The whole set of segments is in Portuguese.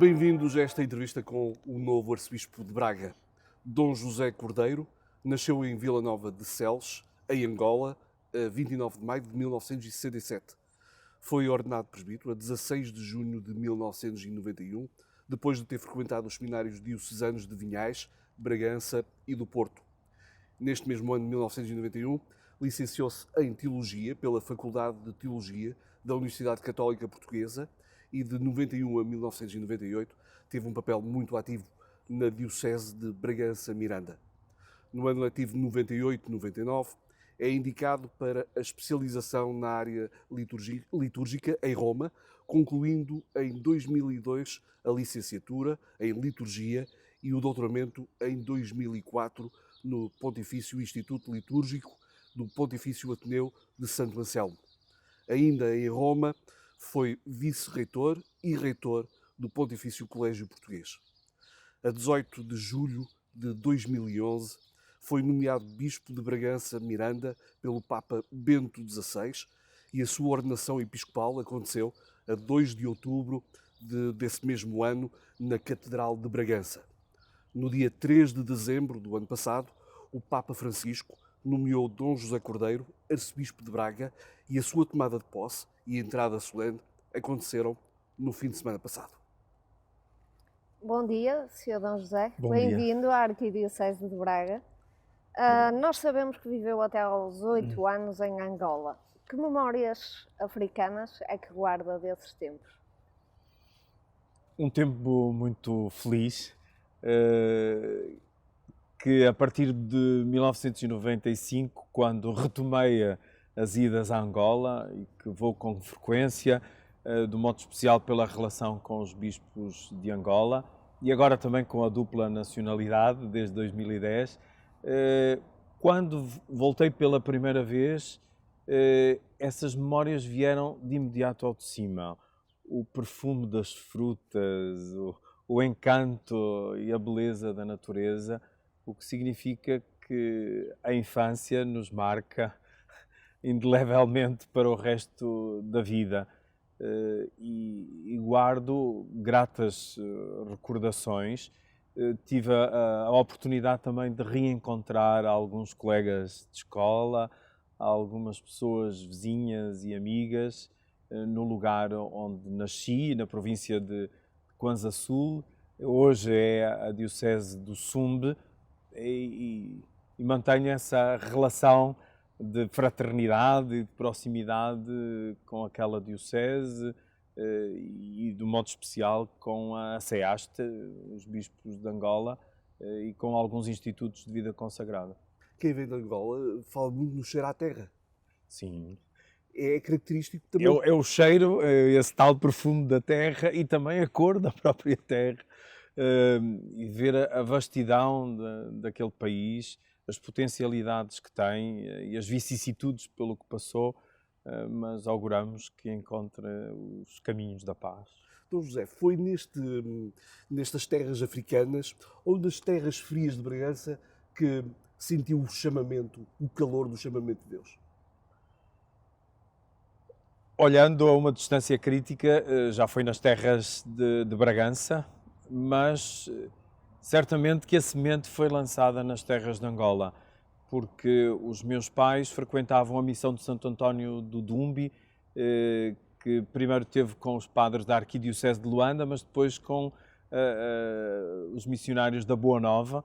Bem-vindos a esta entrevista com o novo arcebispo de Braga. Dom José Cordeiro nasceu em Vila Nova de Celes, em Angola, a 29 de maio de 1967. Foi ordenado presbítero a 16 de junho de 1991, depois de ter frequentado os seminários diocesanos de Vinhais, Bragança e do Porto. Neste mesmo ano de 1991, licenciou-se em Teologia pela Faculdade de Teologia da Universidade Católica Portuguesa e de 91 a 1998 teve um papel muito ativo na Diocese de Bragança-Miranda. No ano letivo 98-99 é indicado para a especialização na área litúrgica em Roma, concluindo em 2002 a licenciatura em Liturgia e o doutoramento em 2004 no Pontifício Instituto Litúrgico do Pontifício Ateneu de Santo Anselmo. Ainda em Roma, foi vice-reitor e reitor do Pontifício Colégio Português. A 18 de julho de 2011, foi nomeado bispo de Bragança-Miranda pelo Papa Bento XVI e a sua ordenação episcopal aconteceu a 2 de outubro desse mesmo ano na Catedral de Bragança. No dia 3 de dezembro do ano passado, o Papa Francisco nomeou Dom José Cordeiro arcebispo de Braga e a sua tomada de posse e entrada solene aconteceram no fim de semana passado. Bom dia, Sr. Dom José. Bom dia. Bem-vindo à Arquidiocese de Braga. Nós sabemos que viveu até aos 8 anos em Angola. Que memórias africanas é que guarda desses tempos? Um tempo muito feliz, que a partir de 1995, quando retomei as idas a Angola, e que vou com frequência, de modo especial pela relação com os bispos de Angola, e agora também com a dupla nacionalidade, desde 2010, quando voltei pela primeira vez, essas memórias vieram de imediato ao de cima. O perfume das frutas, o encanto e a beleza da natureza, o que significa que a infância nos marca indelevelmente para o resto da vida. E guardo gratas recordações. Tive a oportunidade também de reencontrar alguns colegas de escola, algumas pessoas vizinhas e amigas, no lugar onde nasci, na província de Kwanza Sul. Hoje é a Diocese do Sumbe e mantenho essa relação de fraternidade e de proximidade com aquela diocese e, de modo especial, com a SEASTE, os bispos de Angola, e com alguns institutos de vida consagrada. Quem vem de Angola fala muito no cheiro à terra. Sim. É característico também. É o cheiro, esse tal perfume da terra e também a cor da própria terra. E ver a vastidão daquele país, as potencialidades que tem e as vicissitudes pelo que passou, mas auguramos que encontre os caminhos da paz. Dom José, foi nestas terras africanas ou nas terras frias de Bragança que sentiu o chamamento, o calor do chamamento de Deus? Olhando a uma distância crítica, já foi nas terras de Bragança, mas certamente que a semente foi lançada nas terras de Angola, porque os meus pais frequentavam a missão de Santo António do Dumbi, que primeiro teve com os padres da Arquidiocese de Luanda, mas depois com os missionários da Boa Nova,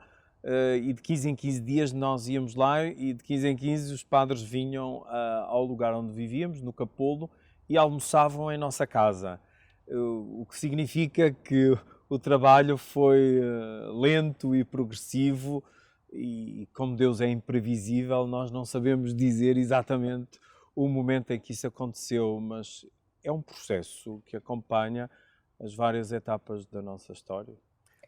e de 15 em 15 dias nós íamos lá e de 15 em 15 os padres vinham ao lugar onde vivíamos, no Capolo, e almoçavam em nossa casa, o que significa que o trabalho foi lento e progressivo e, como Deus é imprevisível, nós não sabemos dizer exatamente o momento em que isso aconteceu, mas é um processo que acompanha as várias etapas da nossa história.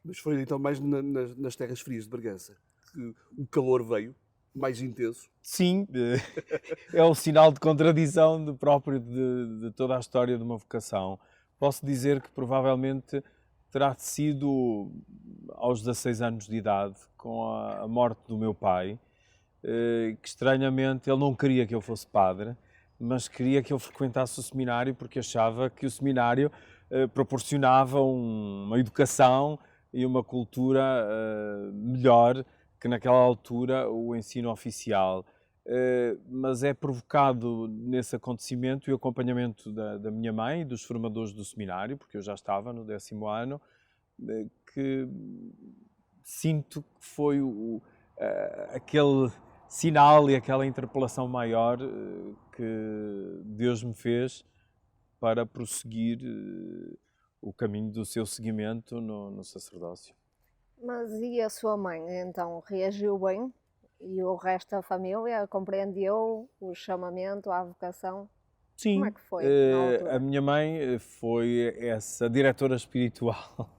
Mas foi então mais nas terras frias de Bragança que o calor veio, mais intenso? Sim, é um sinal de contradição próprio de toda a história de uma vocação. Posso dizer que provavelmente terá sido aos 16 anos de idade, com a morte do meu pai, que estranhamente ele não queria que eu fosse padre, mas queria que eu frequentasse o seminário porque achava que o seminário proporcionava uma educação e uma cultura melhor que naquela altura o ensino oficial. Mas é provocado nesse acontecimento e o acompanhamento da minha mãe e dos formadores do seminário, porque eu já estava no 10º ano, que sinto que foi aquele sinal e aquela interpelação maior que Deus me fez para prosseguir o caminho do seu seguimento no sacerdócio. Mas e a sua mãe, então, reagiu bem? E o resto da família compreendeu o chamamento, a vocação? Sim, Como é que foi na a altura? minha mãe foi essa diretora espiritual.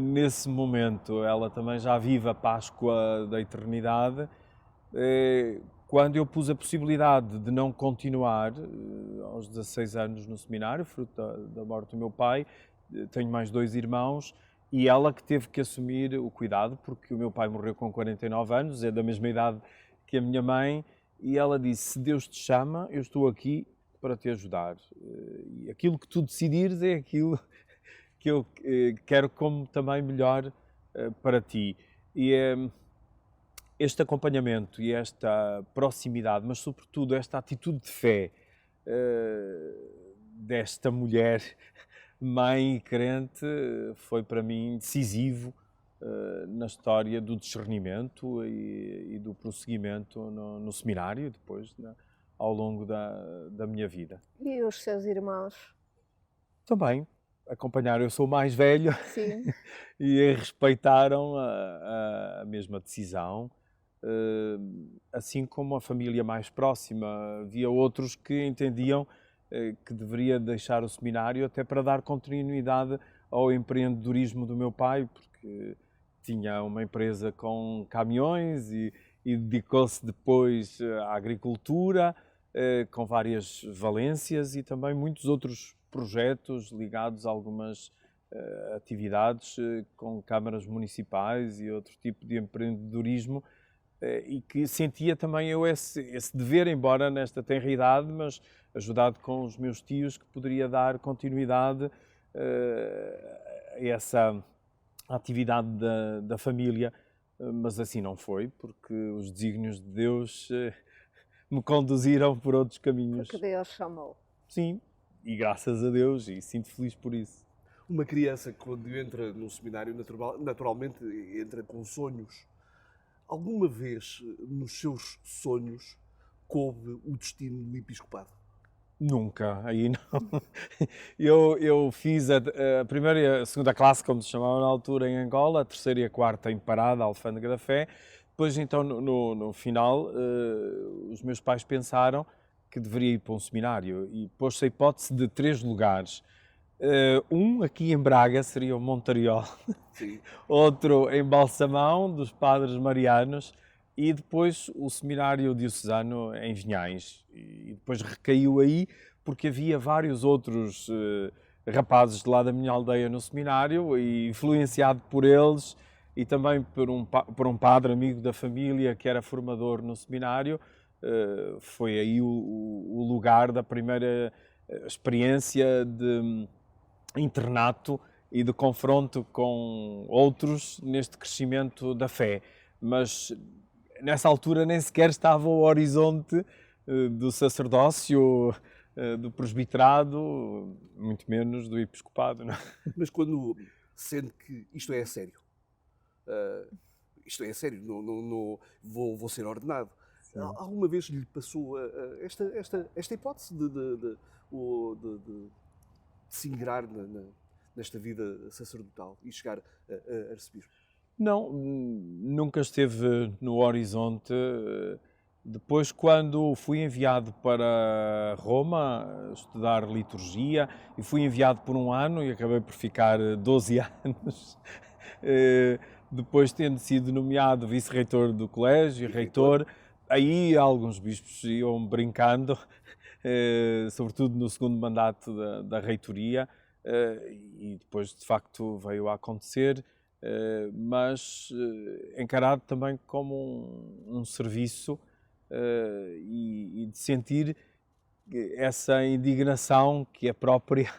Nesse momento, ela também já vive a Páscoa da Eternidade. Quando eu pus a possibilidade de não continuar aos 16 anos no seminário, fruto da morte do meu pai, tenho mais 2 irmãos, e ela que teve que assumir o cuidado, porque o meu pai morreu com 49 anos, é da mesma idade que a minha mãe, e ela disse: se Deus te chama, eu estou aqui para te ajudar. E aquilo que tu decidires é aquilo que eu quero como também melhor para ti. E este acompanhamento e esta proximidade, mas sobretudo esta atitude de fé desta mulher mãe crente, foi para mim decisivo na história do discernimento e do prosseguimento no seminário, depois ao longo da minha vida. E os seus irmãos? Também acompanharam, eu sou o mais velho. Sim. E respeitaram a mesma decisão, assim como a família mais próxima. Havia outros que entendiam que deveria deixar o seminário até para dar continuidade ao empreendedorismo do meu pai, porque tinha uma empresa com caminhões e dedicou-se depois à agricultura, com várias valências e também muitos outros projetos ligados a algumas atividades com câmaras municipais e outro tipo de empreendedorismo, e que sentia também eu esse dever, embora nesta tenra idade, mas ajudado com os meus tios, que poderia dar continuidade a essa atividade da família, mas assim não foi, porque os desígnios de Deus me conduziram por outros caminhos. Porque Deus chamou. Sim, e graças a Deus, e sinto feliz por isso. Uma criança, quando entra no seminário, naturalmente entra com sonhos. Alguma vez nos seus sonhos coube o destino do episcopado? Nunca, aí não. Eu fiz a primeira e a segunda classe, como se chamava na altura, em Angola, a terceira e a quarta em Parada, Alfândega da Fé. Depois, então, no final, os meus pais pensaram que deveria ir para um seminário e pôs-se a hipótese de 3 lugares. Um aqui em Braga, seria o Montariol. Sim. Outro em Balsamão, dos Padres Marianos, e depois o seminário diocesano em Vinhais. E depois recaiu aí, porque havia vários outros rapazes de lá da minha aldeia no seminário, e influenciado por eles, e também por um padre amigo da família que era formador no seminário, foi aí o lugar da primeira experiência de internato e de confronto com outros neste crescimento da fé. Mas nessa altura nem sequer estava o horizonte do sacerdócio, do presbiterado, muito menos do episcopado. Não? Mas quando sente que isto é sério, vou ser ordenado, alguma vez lhe passou esta hipótese de se ingrar nesta vida sacerdotal e chegar a arcebispo? Não, nunca esteve no horizonte. Depois, quando fui enviado para Roma estudar liturgia, e fui enviado por 1 ano e acabei por ficar 12 anos, depois tendo sido nomeado vice-reitor do colégio, reitor, aí alguns bispos iam brincando, sobretudo no segundo mandato da reitoria, e depois de facto veio a acontecer, mas encarado também como um serviço, e de sentir essa indignação que é própria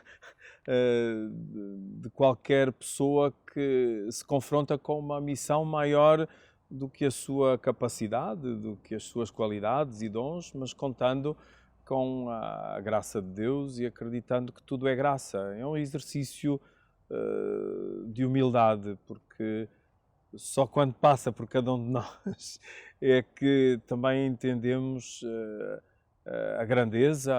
de qualquer pessoa que se confronta com uma missão maior do que a sua capacidade, do que as suas qualidades e dons, mas contando com a graça de Deus e acreditando que tudo é graça. É um exercício de humildade, porque só quando passa por cada um de nós é que também entendemos a grandeza,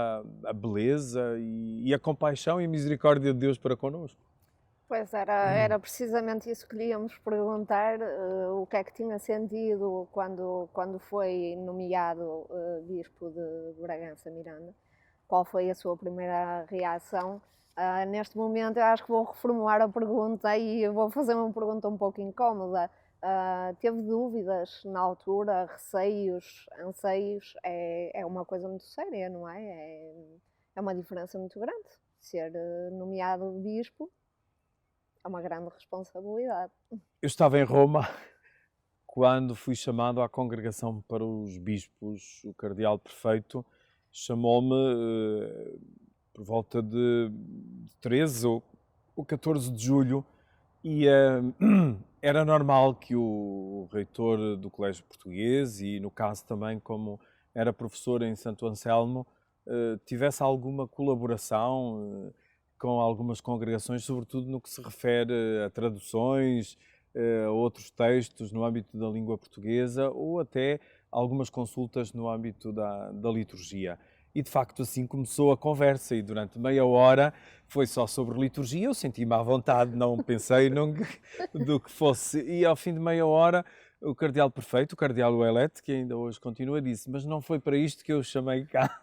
a beleza e a compaixão e a misericórdia de Deus para connosco. Pois era precisamente isso que lhe íamos perguntar, o que é que tinha sentido quando foi nomeado Bispo de Bragança Miranda. Qual foi a sua primeira reação? Neste momento eu acho que vou reformular a pergunta e vou fazer uma pergunta um pouco incómoda. Teve dúvidas na altura, receios, anseios? É uma coisa muito séria, não é? É uma diferença muito grande. Ser nomeado bispo é uma grande responsabilidade. Eu estava em Roma quando fui chamado à congregação para os bispos. O cardeal prefeito chamou-me por volta de 13 ou 14 de julho e era normal que o reitor do Colégio Português e, no caso também, como era professor em Santo Anselmo, tivesse alguma colaboração com algumas congregações, sobretudo no que se refere a traduções, a outros textos no âmbito da língua portuguesa ou até algumas consultas no âmbito da liturgia. E, de facto, assim começou a conversa e durante meia hora foi só sobre liturgia. Eu senti-me à vontade, não pensei do que fosse. E, ao fim de meia hora, o cardeal prefeito, o cardeal Ouellet, que ainda hoje continua, disse: mas não foi para isto que eu chamei cá.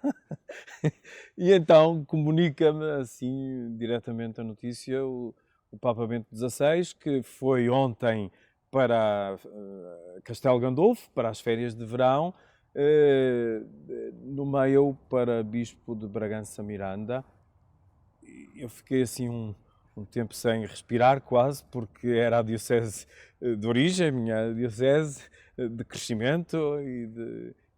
E então comunica-me assim diretamente a notícia o Papa Bento XVI, que foi ontem para Castelo Gandolfo, para as férias de verão, nomeou para Bispo de Bragança Miranda. Eu fiquei assim um tempo sem respirar quase, porque era a diocese de origem, a minha diocese de crescimento e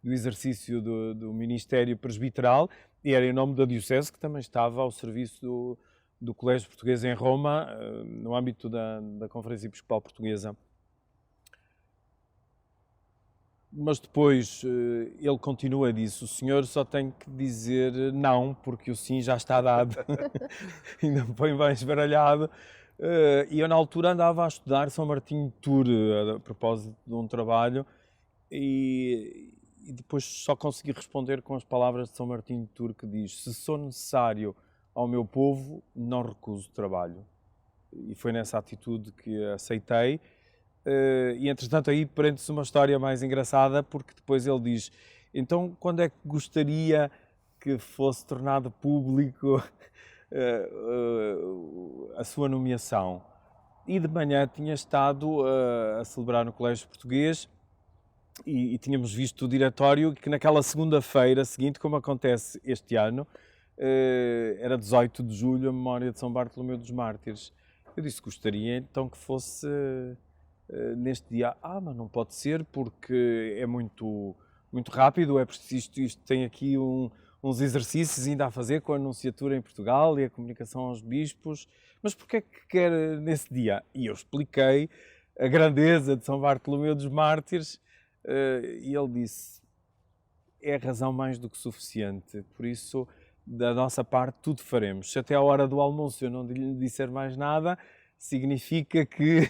do exercício do ministério presbiteral, e era em nome da diocese que também estava ao serviço do Colégio Português em Roma, no âmbito da Conferência Episcopal Portuguesa. Mas depois ele continua e disse: o senhor só tem que dizer não, porque o sim já está dado. Ainda me põe bem esbaralhado. E eu na altura andava a estudar São Martinho de Tours, a propósito de um trabalho, e depois só consegui responder com as palavras de São Martinho de Tours, que diz: se sou necessário ao meu povo, não recuso trabalho. E foi nessa atitude que aceitei. E entretanto aí prende-se uma história mais engraçada, porque depois ele diz: então quando é que gostaria que fosse tornado público a sua nomeação? E de manhã tinha estado a celebrar no Colégio Português e tínhamos visto o diretório que naquela segunda-feira seguinte, como acontece este ano, era 18 de julho, a memória de São Bartolomeu dos Mártires. Eu disse que gostaria então que fosse neste dia. Mas não pode ser porque é muito rápido, é preciso, isto tem aqui uns exercícios ainda a fazer com a anunciatura em Portugal e a comunicação aos bispos. Mas porquê é que quer nesse dia? E eu expliquei a grandeza de São Bartolomeu dos Mártires e ele disse: é razão mais do que suficiente, por isso da nossa parte tudo faremos. Se até à hora do almoço eu não lhe disser mais nada, significa que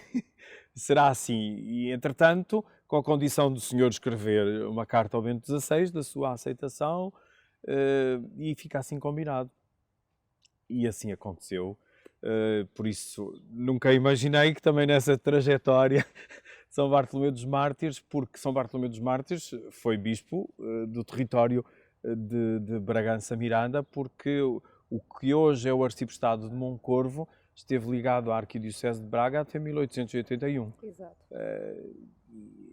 será assim. E, entretanto, com a condição do senhor escrever uma carta ao Bento XVI, da sua aceitação, e fica assim combinado. E assim aconteceu. Por isso, nunca imaginei que também nessa trajetória São Bartolomeu dos Mártires, porque São Bartolomeu dos Mártires foi bispo do território de Bragança Miranda, porque o que hoje é o arciprestado de Moncorvo esteve ligado à Arquidiocese de Braga até 1881. Exato.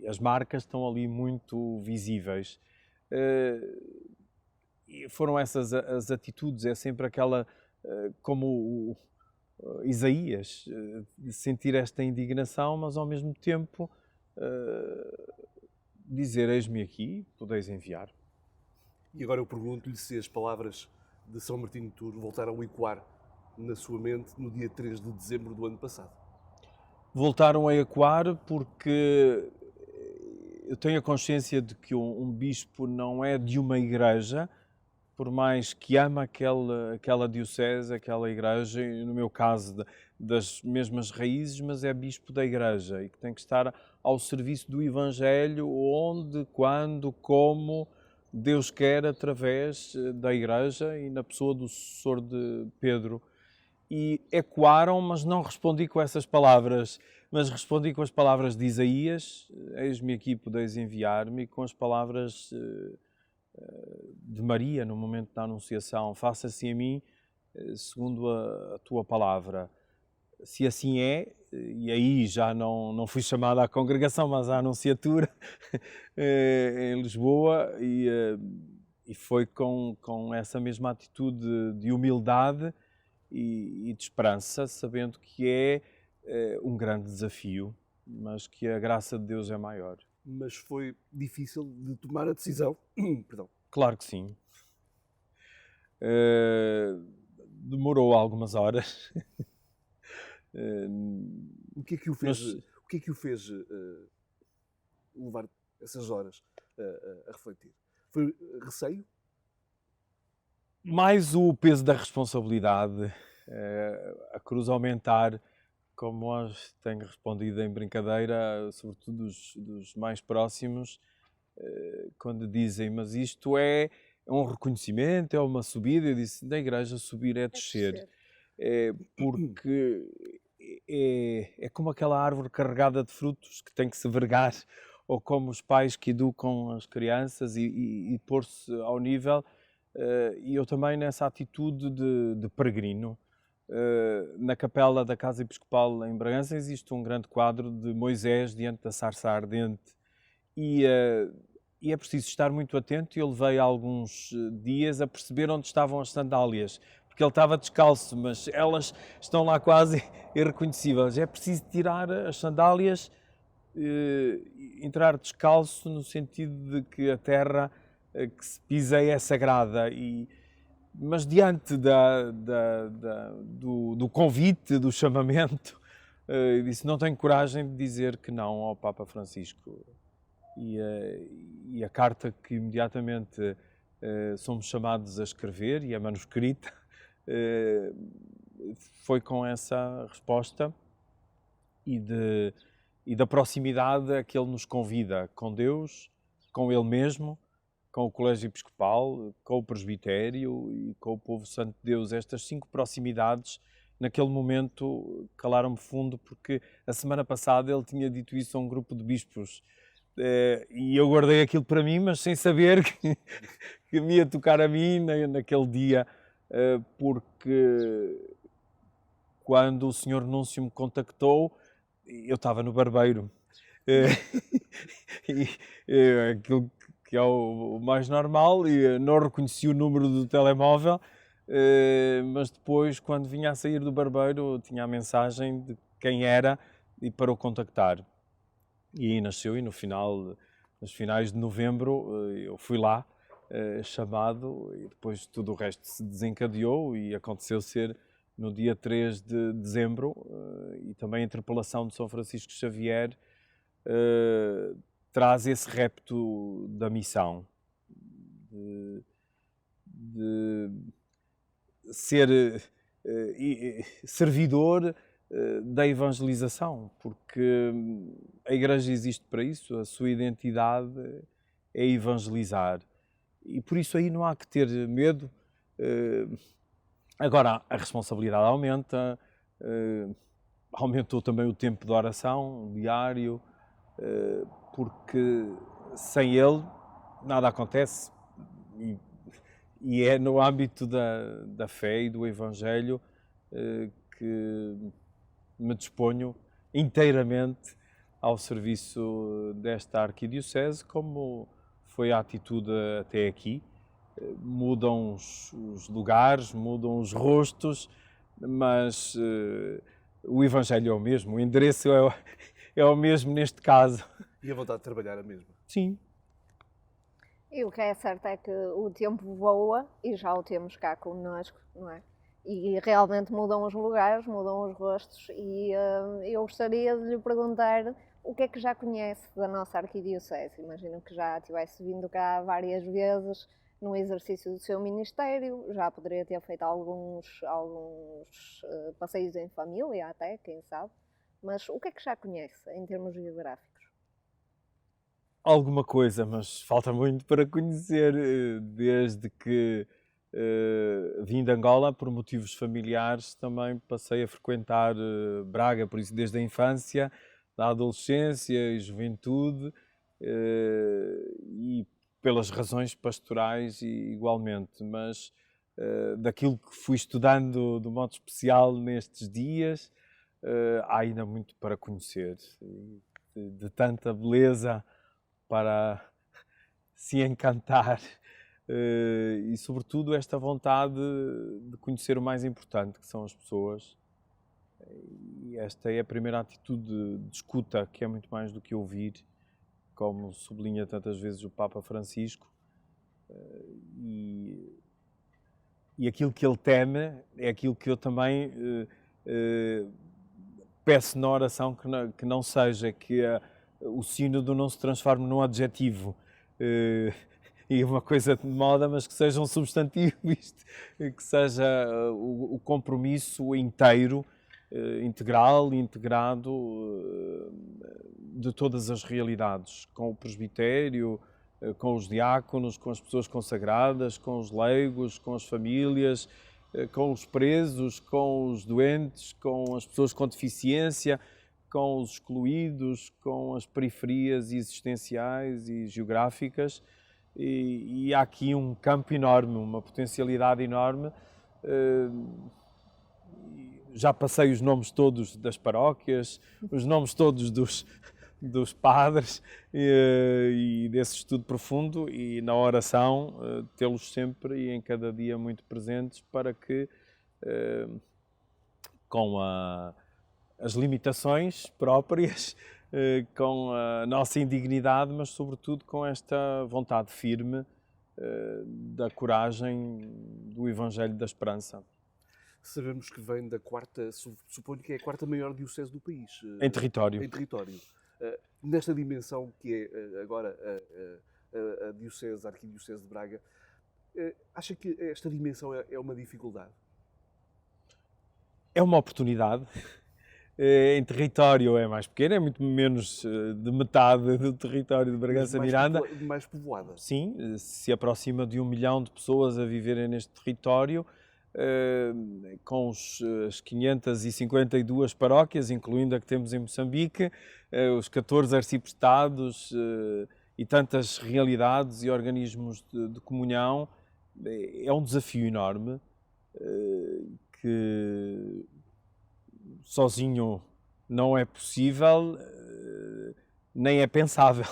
As marcas estão ali muito visíveis. E foram essas as atitudes, é sempre aquela, como Isaías, de sentir esta indignação, mas ao mesmo tempo dizer: eis-me aqui, podeis enviar. E agora eu pergunto-lhe se as palavras de São Martinho de Tours voltaram a ecoar na sua mente no dia 3 de dezembro do ano passado? Voltaram a ecoar porque eu tenho a consciência de que um bispo não é de uma igreja, por mais que ama aquela diocese, aquela igreja, e no meu caso das mesmas raízes, mas é bispo da igreja e que tem que estar ao serviço do Evangelho onde, quando, como Deus quer através da igreja e na pessoa do sucessor de Pedro. E ecoaram, mas não respondi com essas palavras, mas respondi com as palavras de Isaías, eis-me aqui, podeis enviar-me, e com as palavras de Maria, no momento da Anunciação, faça-se a mim segundo a tua palavra. Se assim é, e aí já não fui chamado à congregação, mas à Anunciatura, em Lisboa, e foi com essa mesma atitude de humildade e de esperança, sabendo que é um grande desafio, mas que a graça de Deus é maior. Mas foi difícil de tomar a decisão. Perdão. Claro que sim. Demorou algumas horas. O que é que o fez, levar essas horas a refletir? Foi receio? Mais o peso da responsabilidade, a cruz aumentar, como hoje tenho respondido em brincadeira, sobretudo dos mais próximos, quando dizem, mas isto é um reconhecimento, é uma subida, eu disse, da igreja subir é descer. Porque é como aquela árvore carregada de frutos que tem que se vergar, ou como os pais que educam as crianças e pôr-se ao nível, e eu também nessa atitude de peregrino. Na capela da Casa Episcopal em Bragança existe um grande quadro de Moisés diante da sarça ardente e é preciso estar muito atento. Eu levei alguns dias a perceber onde estavam as sandálias, porque ele estava descalço, mas elas estão lá quase irreconhecíveis. É preciso tirar as sandálias, entrar descalço no sentido de que a terra que se pisa é sagrada. Mas diante do convite, do chamamento, eu disse, não tenho coragem de dizer que não ao Papa Francisco. E a carta que imediatamente somos chamados a escrever, e a manuscrita, foi com essa resposta e da proximidade a que ele nos convida com Deus, com ele mesmo, com o Colégio Episcopal, com o Presbitério e com o Povo Santo de Deus. Estas 5 proximidades, naquele momento, calaram-me fundo, porque a semana passada ele tinha dito isso a um grupo de bispos. E eu guardei aquilo para mim, mas sem saber que me ia tocar a mim naquele dia, porque quando o Senhor Núncio me contactou, eu estava no barbeiro. Aquilo que é o mais normal, e não reconheci o número do telemóvel, mas depois, quando vinha a sair do barbeiro, tinha a mensagem de quem era e para o contactar. E aí nasceu, e nos finais de novembro, eu fui lá, chamado, e depois tudo o resto se desencadeou e aconteceu ser no dia 3 de dezembro, e também a interpelação de São Francisco Xavier traz esse repto da missão, de ser servidor da evangelização, porque a Igreja existe para isso, a sua identidade é evangelizar. E por isso aí não há que ter medo. Agora, a responsabilidade aumenta, aumentou também o tempo de oração diário, porque sem ele nada acontece, e é no âmbito da fé e do Evangelho que me disponho inteiramente ao serviço desta arquidiocese, como foi a atitude até aqui. Mudam os lugares, mudam os rostos, mas o Evangelho é o mesmo, o endereço é o mesmo neste caso. E a vontade de trabalhar a mesma? Sim. E o que é certo é que o tempo voa e já o temos cá connosco, não é? E realmente mudam os lugares, mudam os rostos, e eu gostaria de lhe perguntar o que é que já conhece da nossa arquidiocese. Imagino que já tivesse vindo cá várias vezes no exercício do seu ministério, já poderia ter feito alguns passeios em família até, quem sabe, mas o que é que já conhece em termos geográficos? Alguma coisa, mas falta muito para conhecer, desde que vim de Angola por motivos familiares, também passei a frequentar Braga, por isso desde a infância, da adolescência e juventude, e pelas razões pastorais igualmente, mas daquilo que fui estudando de modo especial nestes dias, há ainda muito para conhecer, de tanta beleza para se encantar, e sobretudo esta vontade de conhecer o mais importante, que são as pessoas. E esta é a primeira atitude de escuta, que é muito mais do que ouvir, como sublinha tantas vezes o Papa Francisco. E aquilo que ele teme é aquilo que eu também peço na oração que não seja, que o sínodo não se transforme num adjetivo e uma coisa de moda, mas que seja um substantivo, isto, que seja o compromisso inteiro, integral, integrado de todas as realidades, com o presbitério, com os diáconos, com as pessoas consagradas, com os leigos, com as famílias, com os presos, com os doentes, com as pessoas com deficiência, com os excluídos, com as periferias existenciais e geográficas. E há aqui um campo enorme, uma potencialidade enorme. Já passei os nomes todos das paróquias, os nomes todos dos padres e desse estudo profundo, e na oração tê-los sempre e em cada dia muito presentes, para que com as limitações próprias, com a nossa indignidade, mas sobretudo com esta vontade firme da coragem do Evangelho da Esperança. Sabemos que vem da quarta, suponho que é a quarta maior diocese do país. Em território. Em território. Nesta dimensão que é agora a diocese, a arquidiocese de Braga, acha que esta dimensão é uma dificuldade? É uma oportunidade. Em território é mais pequeno, é muito menos de metade do território de Bragança Miranda. Mais povoada. Sim, se aproxima de 1 milhão de pessoas a viverem neste território, com as 552 paróquias, incluindo a que temos em Moçambique, os 14 arciprestados e tantas realidades e organismos de comunhão. É um desafio enorme que sozinho não é possível, nem é pensável.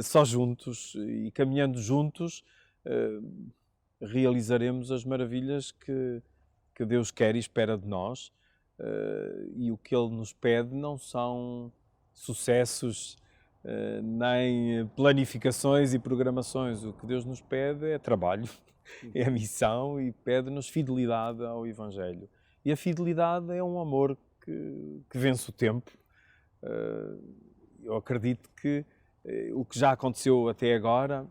Só juntos e caminhando juntos realizaremos as maravilhas que Deus quer e espera de nós. E o que Ele nos pede não são sucessos, nem planificações e programações. O que Deus nos pede é trabalho, é missão, e pede-nos fidelidade ao Evangelho. E a fidelidade é um amor que vence o tempo. Eu acredito que o que já aconteceu até agora,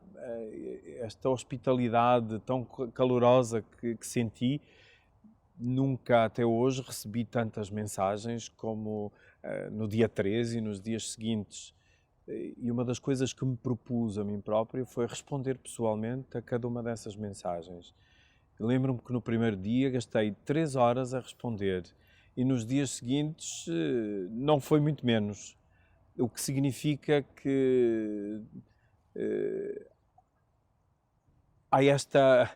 esta hospitalidade tão calorosa que senti, nunca até hoje recebi tantas mensagens como no dia 13 e nos dias seguintes. E uma das coisas que me propus a mim próprio foi responder pessoalmente a cada uma dessas mensagens. Lembro-me que no primeiro dia gastei 3 horas a responder, e nos dias seguintes não foi muito menos. O que significa que há esta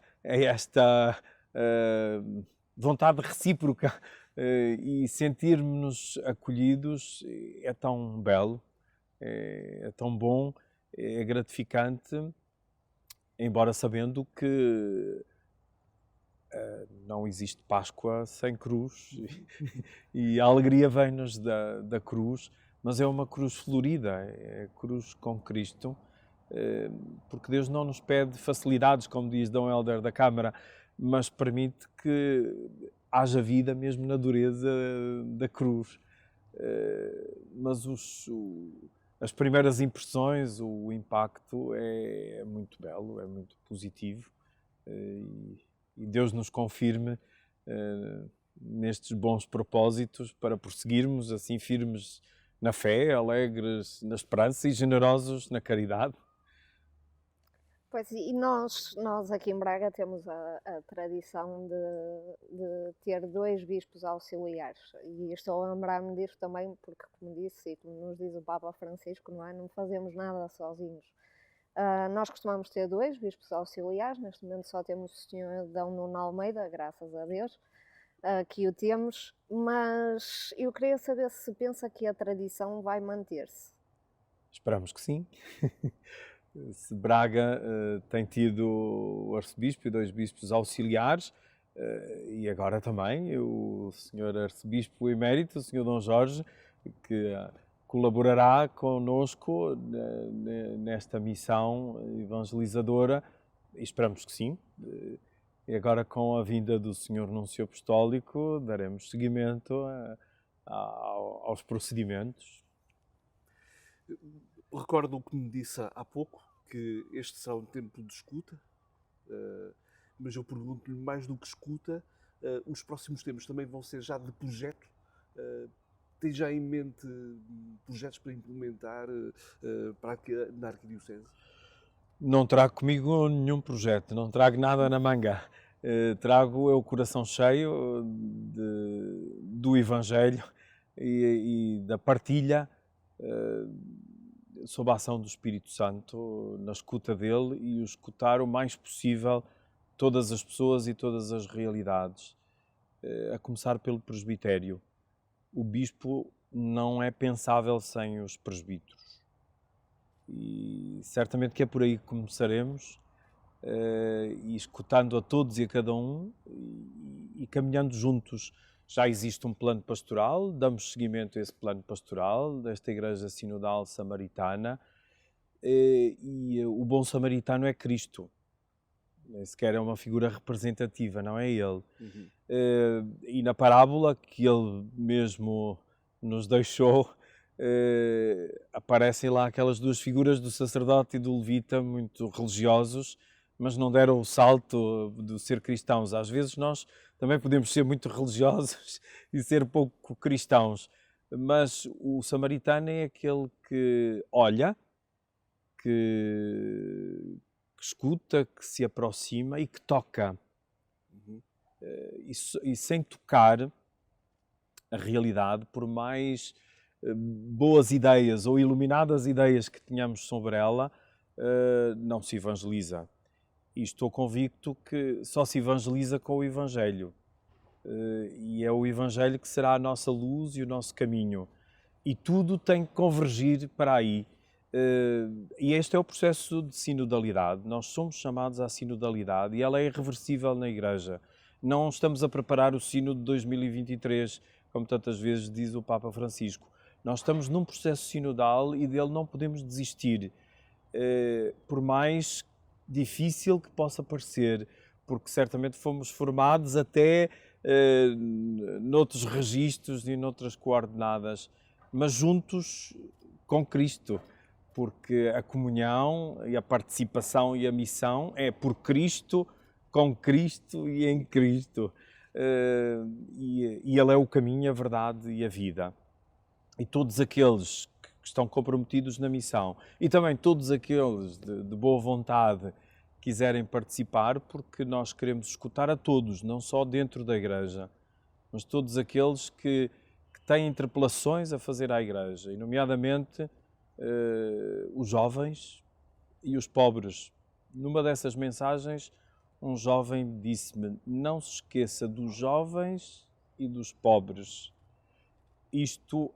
vontade recíproca, e sentirmos-nos acolhidos é tão belo, é tão bom, é gratificante, embora sabendo que não existe Páscoa sem cruz, e a alegria vem-nos da cruz, mas é uma cruz florida, é a cruz com Cristo, porque Deus não nos pede facilidades, como diz Dom Helder da Câmara, mas permite que haja vida mesmo na dureza da cruz. Mas as primeiras impressões, o impacto é muito belo, é muito positivo, e Deus nos confirme nestes bons propósitos para prosseguirmos assim firmes na fé, alegres na esperança e generosos na caridade. Pois, e nós aqui em Braga temos a tradição de ter 2 bispos auxiliares, e estou a lembrar-me disto também porque, como disse, e como nos diz o Papa Francisco, não é? Não fazemos nada sozinhos. Nós costumamos ter 2 bispos auxiliares, neste momento só temos o Sr. D. Nuno Almeida, graças a Deus, que o temos, mas eu queria saber se pensa que a tradição vai manter-se. Esperamos que sim. Se Braga tem tido o arcebispo e 2 bispos auxiliares, e agora também o Sr. Arcebispo Emérito, o Sr. Dom Jorge, que colaborará connosco nesta missão evangelizadora, e esperamos que sim. E agora, com a vinda do Sr. Núncio Apostólico, daremos seguimento aos procedimentos. Recordo o que me disse há pouco, que este será um tempo de escuta, mas eu pergunto-lhe, mais do que escuta, os próximos tempos também vão ser já de projeto? Tem já em mente projetos para implementar na Arquidiocese? Não trago comigo nenhum projeto, não trago nada na manga. Trago o coração cheio do Evangelho e da partilha sob a ação do Espírito Santo, na escuta dele, e o escutar o mais possível todas as pessoas e todas as realidades, a começar pelo presbitério. O bispo não é pensável sem os presbíteros, e certamente que é por aí que começaremos, e escutando a todos e a cada um e caminhando juntos. Já existe um plano pastoral, damos seguimento a esse plano pastoral desta Igreja Sinodal Samaritana, e o bom samaritano é Cristo. Nem sequer é uma figura representativa, não é ele. E na parábola que ele mesmo nos deixou, aparecem lá aquelas 2 figuras do sacerdote e do levita, muito religiosos, mas não deram o salto de ser cristãos. Às vezes nós também podemos ser muito religiosos e ser pouco cristãos, mas o samaritano é aquele que olha, que escuta, que se aproxima e que toca. E sem tocar a realidade, por mais boas ideias ou iluminadas ideias que tenhamos sobre ela, não se evangeliza. E estou convicto que só se evangeliza com o Evangelho. E é o Evangelho que será a nossa luz e o nosso caminho. E tudo tem que convergir para aí. E este é o processo de sinodalidade. Nós somos chamados à sinodalidade e ela é irreversível na Igreja. Não estamos a preparar o sínodo de 2023, como tantas vezes diz o Papa Francisco. Nós estamos num processo sinodal e dele não podemos desistir. Por mais difícil que possa parecer, porque certamente fomos formados até noutros registros e noutras coordenadas, mas juntos com Cristo, porque a comunhão e a participação e a missão é por Cristo, com Cristo e em Cristo. E Ele é o caminho, a verdade e a vida. E todos aqueles que estão comprometidos na missão e também todos aqueles de boa vontade quiserem participar, porque nós queremos escutar a todos, não só dentro da Igreja, mas todos aqueles que têm interpelações a fazer à Igreja, e nomeadamente os jovens e os pobres. Numa dessas mensagens, um jovem disse-me: não se esqueça dos jovens e dos pobres. Isto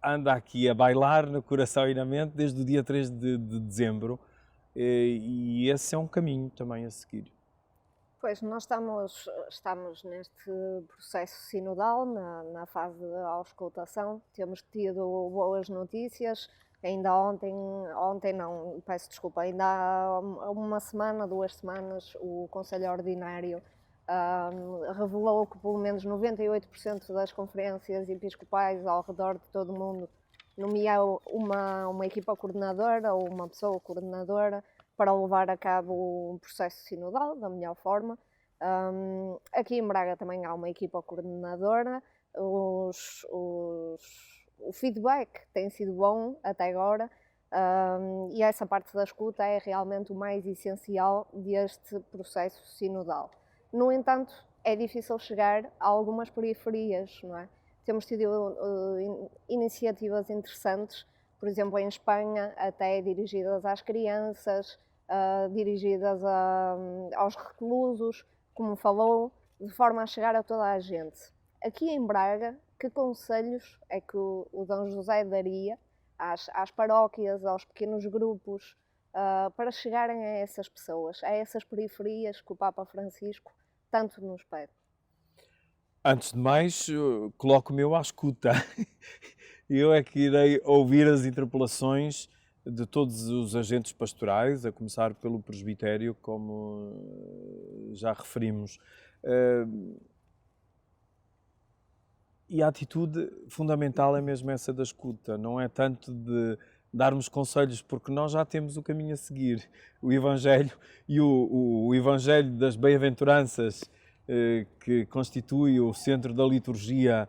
anda aqui a bailar no coração e na mente desde o dia 3 de dezembro, e esse é um caminho também a seguir. Pois, nós estamos neste processo sinodal, na fase de auscultação. Temos tido boas notícias. Ainda ontem não, peço desculpa, ainda há uma semana, 2 semanas, o Conselho Ordinário revelou que pelo menos 98% das conferências episcopais ao redor de todo o mundo nomeou uma equipa coordenadora ou uma pessoa coordenadora para levar a cabo um processo sinodal da melhor forma. Aqui em Braga também há uma equipa coordenadora. O feedback tem sido bom até agora, e essa parte da escuta é realmente o mais essencial deste processo sinodal. No entanto, é difícil chegar a algumas periferias, não é? Temos tido iniciativas interessantes, por exemplo, em Espanha, até dirigidas às crianças, dirigidas aos reclusos, como falou, de forma a chegar a toda a gente. Aqui em Braga, que conselhos é que o Dom José daria às paróquias, aos pequenos grupos, para chegarem a essas pessoas, a essas periferias que o Papa Francisco tanto nos pede? Antes de mais, coloco-me eu à escuta. Eu é que irei ouvir as interpelações de todos os agentes pastorais, a começar pelo presbitério, como já referimos. E a atitude fundamental é mesmo essa da escuta, não é tanto de darmos conselhos, porque nós já temos o caminho a seguir. O Evangelho e o Evangelho das Bem-aventuranças, que constitui o centro da liturgia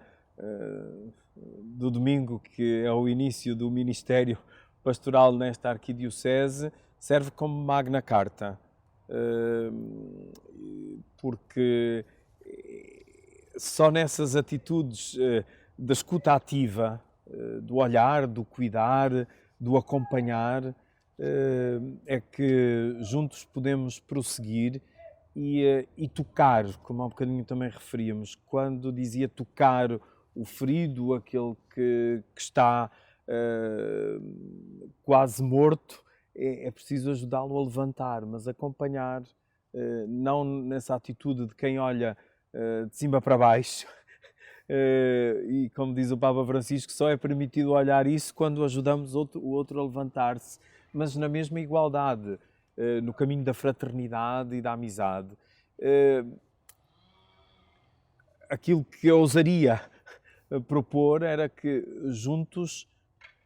do domingo, que é o início do ministério pastoral nesta arquidiocese, serve como Magna Carta, porque só nessas atitudes da escuta ativa, do olhar, do cuidar, do acompanhar, é que juntos podemos prosseguir e tocar, como há um bocadinho também referíamos, quando dizia tocar o ferido, aquele que está quase morto, é preciso ajudá-lo a levantar, mas acompanhar, não nessa atitude de quem olha de cima para baixo, e como diz o Papa Francisco, só é permitido olhar isso quando ajudamos o outro a levantar-se, mas na mesma igualdade, no caminho da fraternidade e da amizade. Aquilo que eu ousaria propor era que juntos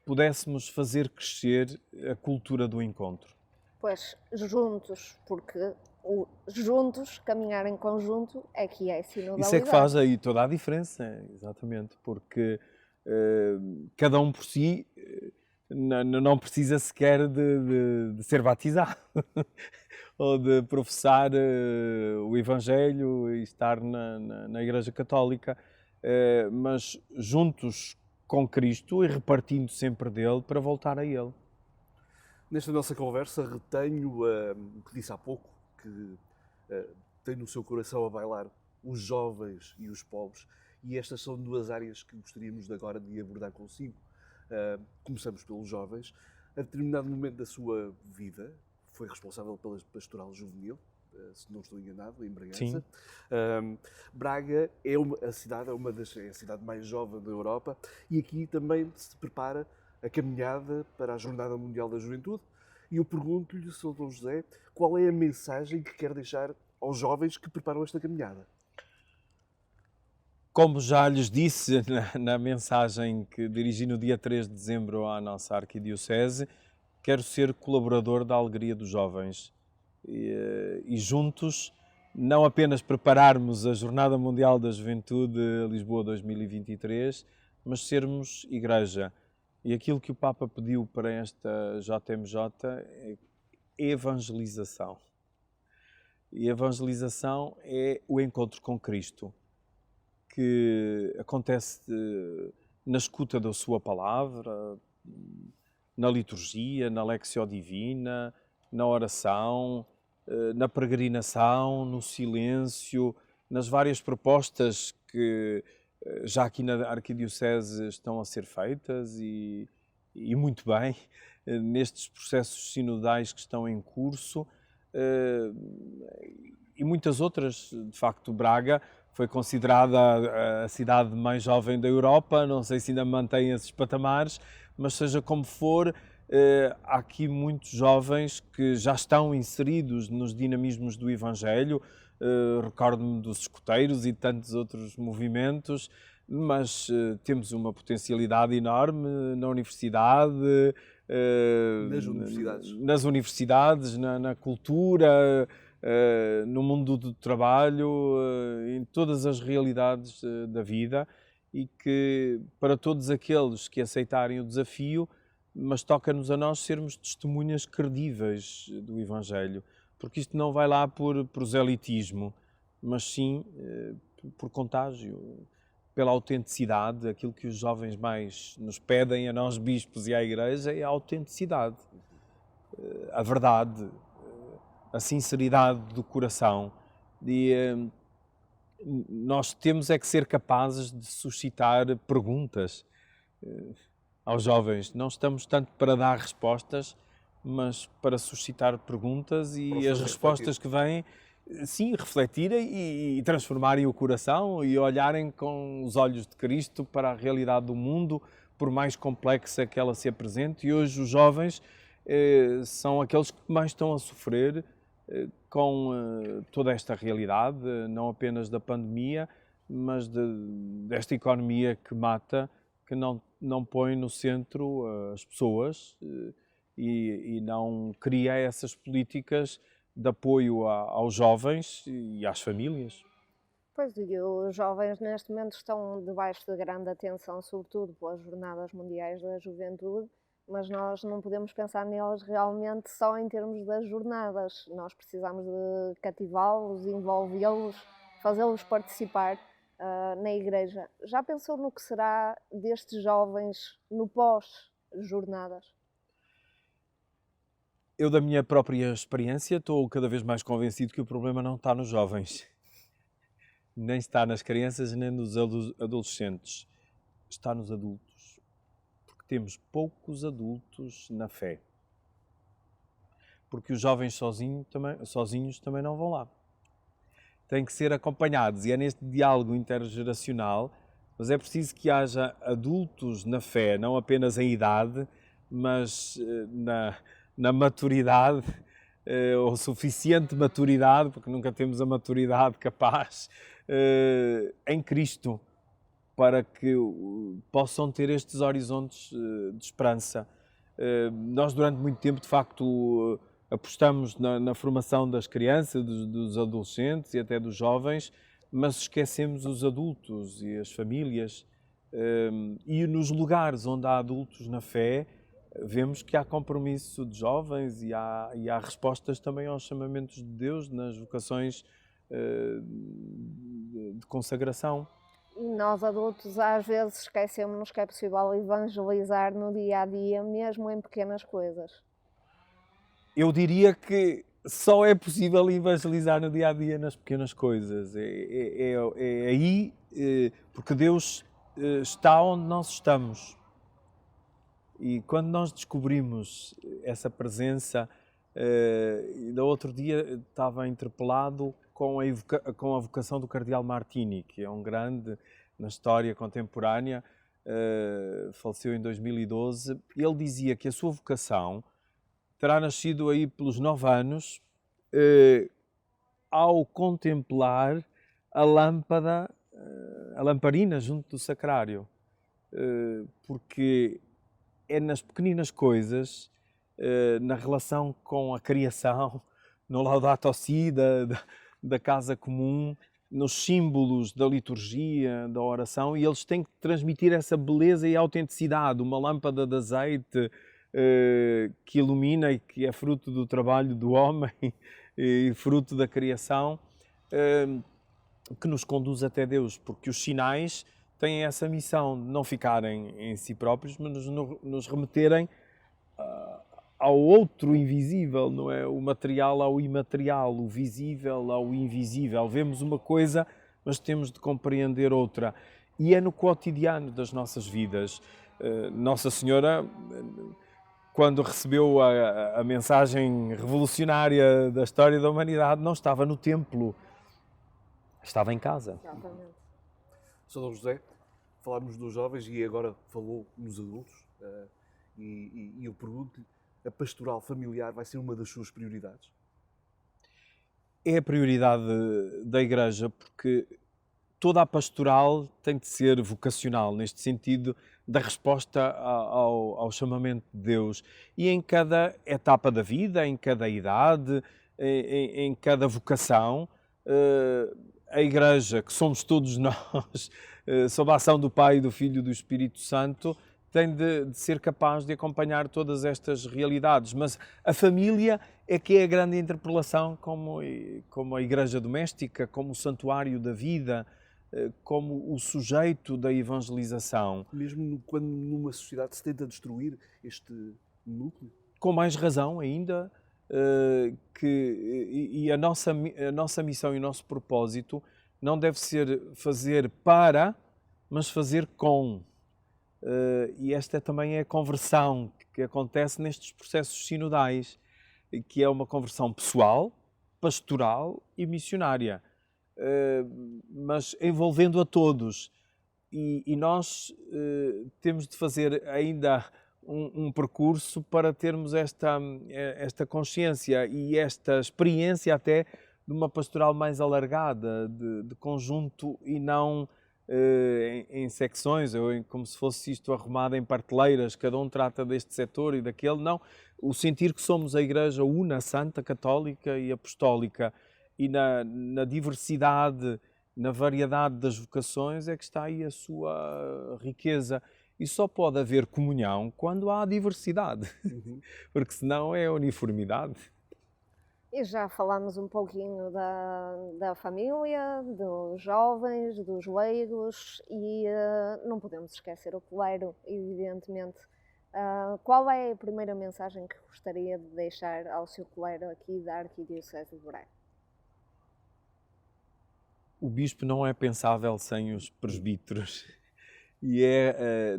pudéssemos fazer crescer a cultura do encontro. Pois, juntos, porque juntos, caminhar em conjunto, é que é sinodalidade. Isso é que faz aí toda a diferença, exatamente, porque cada um por si não precisa sequer de ser batizado ou de professar o Evangelho e estar na Igreja Católica, mas juntos com Cristo e repartindo sempre dele para voltar a Ele. Nesta nossa conversa retenho o que disse há pouco, que tem no seu coração a bailar os jovens e os pobres, e estas são duas áreas que gostaríamos agora de abordar consigo. Começamos pelos jovens. A determinado momento da sua vida, foi responsável pela pastoral juvenil, se não estou enganado, em Bragança. Sim. Braga é a cidade mais jovem da Europa, e aqui também se prepara a caminhada para a Jornada Mundial da Juventude. E eu pergunto-lhe, Sr. Dom José, qual é a mensagem que quer deixar aos jovens que preparam esta caminhada? Como já lhes disse na mensagem que dirigi no dia 3 de dezembro à nossa arquidiocese, quero ser colaborador da alegria dos jovens e juntos não apenas prepararmos a Jornada Mundial da Juventude Lisboa 2023, mas sermos igreja. E aquilo que o Papa pediu para esta JMJ é evangelização. E evangelização é o encontro com Cristo, que acontece na escuta da sua palavra, na liturgia, na Lectio Divina, na oração, na peregrinação, no silêncio, nas várias propostas que já aqui na Arquidiocese estão a ser feitas e muito bem, nestes processos sinodais que estão em curso, e muitas outras. De facto, Braga foi considerada a cidade mais jovem da Europa, não sei se ainda mantém esses patamares, mas seja como for, Há aqui muitos jovens que já estão inseridos nos dinamismos do Evangelho. Recordo-me dos escoteiros e tantos outros movimentos, mas temos uma potencialidade enorme na universidade, nas universidades, na cultura, no mundo do trabalho, em todas as realidades da vida, e que para todos aqueles que aceitarem o desafio, mas toca-nos a nós sermos testemunhas credíveis do Evangelho, porque isto não vai lá por proselitismo, mas sim por contágio, pela autenticidade. Aquilo que os jovens mais nos pedem a nós bispos e à Igreja é a autenticidade, a verdade, a sinceridade do coração. E nós temos é que ser capazes de suscitar perguntas aos jovens. Não estamos tanto para dar respostas, mas para suscitar perguntas e as respostas que vêm, sim, refletirem e transformarem o coração e olharem com os olhos de Cristo para a realidade do mundo, por mais complexa que ela se apresente. E hoje os jovens são aqueles que mais estão a sofrer com toda esta realidade, não apenas da pandemia, mas desta economia que mata, que não põe no centro as pessoas e não cria essas políticas de apoio aos jovens e às famílias. Pois, e os jovens neste momento estão debaixo de grande atenção, sobretudo pelas Jornadas Mundiais da Juventude, mas nós não podemos pensar neles realmente só em termos das jornadas. Nós precisamos de cativá-los, envolvê-los, fazê-los participar na Igreja. Já pensou no que será destes jovens no pós-jornadas? Eu, da minha própria experiência, estou cada vez mais convencido que o problema não está nos jovens, nem está nas crianças, nem nos adolescentes. Está nos adultos. Porque temos poucos adultos na fé. Porque os jovens sozinhos também não vão lá. Têm que ser acompanhados, e é neste diálogo intergeracional, mas é preciso que haja adultos na fé, não apenas em idade, mas na maturidade, ou suficiente maturidade, porque nunca temos a maturidade capaz, em Cristo, para que possam ter estes horizontes de esperança. Nós, durante muito tempo, de facto, apostamos na formação das crianças, dos adolescentes e até dos jovens, mas esquecemos os adultos e as famílias. E nos lugares onde há adultos na fé, vemos que há compromisso de jovens e há respostas também aos chamamentos de Deus nas vocações de consagração. E nós adultos às vezes esquecemos-nos que é possível evangelizar no dia-a-dia, mesmo em pequenas coisas. Eu diria que só é possível evangelizar no dia-a-dia nas pequenas coisas. É aí, porque Deus está onde nós estamos. E quando nós descobrimos essa presença, ainda outro dia estava interpelado com a vocação do Cardeal Martini, que é um grande na história contemporânea, faleceu em 2012. Ele dizia que a sua vocação terá nascido aí pelos 9 anos, ao contemplar a lâmpada, a lamparina junto do sacrário, porque é nas pequeninas coisas, na relação com a criação, no Laudato Si da casa comum, nos símbolos da liturgia, da oração, e eles têm que transmitir essa beleza e autenticidade. Uma lâmpada de azeite que ilumina e que é fruto do trabalho do homem e fruto da criação, que nos conduz até Deus, porque os sinais têm essa missão de não ficarem em si próprios, mas nos remeterem ao outro invisível, não é? O material ao imaterial, o visível ao invisível. Vemos uma coisa, mas temos de compreender outra. E é no cotidiano das nossas vidas. Nossa Senhora, quando recebeu a mensagem revolucionária da história da humanidade, não estava no templo, estava em casa. Exatamente. Sr. Dom José, falámos dos jovens e agora falou nos adultos. E eu pergunto-lhe, a pastoral familiar vai ser uma das suas prioridades? É a prioridade da Igreja, porque toda a pastoral tem de ser vocacional, neste sentido da resposta ao chamamento de Deus. E em cada etapa da vida, em cada idade, em cada vocação, a Igreja, que somos todos nós, sob a ação do Pai, do Filho e do Espírito Santo, tem de ser capaz de acompanhar todas estas realidades. Mas a família é que é a grande interpelação, como a igreja doméstica, como o santuário da vida, como o sujeito da evangelização. Mesmo quando numa sociedade se tenta destruir este núcleo? Com mais razão ainda, e a nossa missão e o nosso propósito não deve ser fazer para, mas fazer com. E esta também é a conversão que acontece nestes processos sinodais, que é uma conversão pessoal, pastoral e missionária, mas envolvendo a todos. E nós temos de fazer ainda um percurso para termos esta consciência e esta experiência até de uma pastoral mais alargada, de conjunto e não em secções, como se fosse isto arrumado em parteleiras, cada um trata deste setor e daquele. Não, o sentir que somos a Igreja una, santa, católica e apostólica, e na diversidade, na variedade das vocações é que está aí a sua riqueza. E só pode haver comunhão quando há diversidade, porque senão é uniformidade. E já falámos um pouquinho da família, dos jovens, dos leigos e não podemos esquecer o clero, evidentemente. Qual é a primeira mensagem que gostaria de deixar ao seu clero aqui da Arquidiocese de Braga? O bispo não é pensável sem os presbíteros. E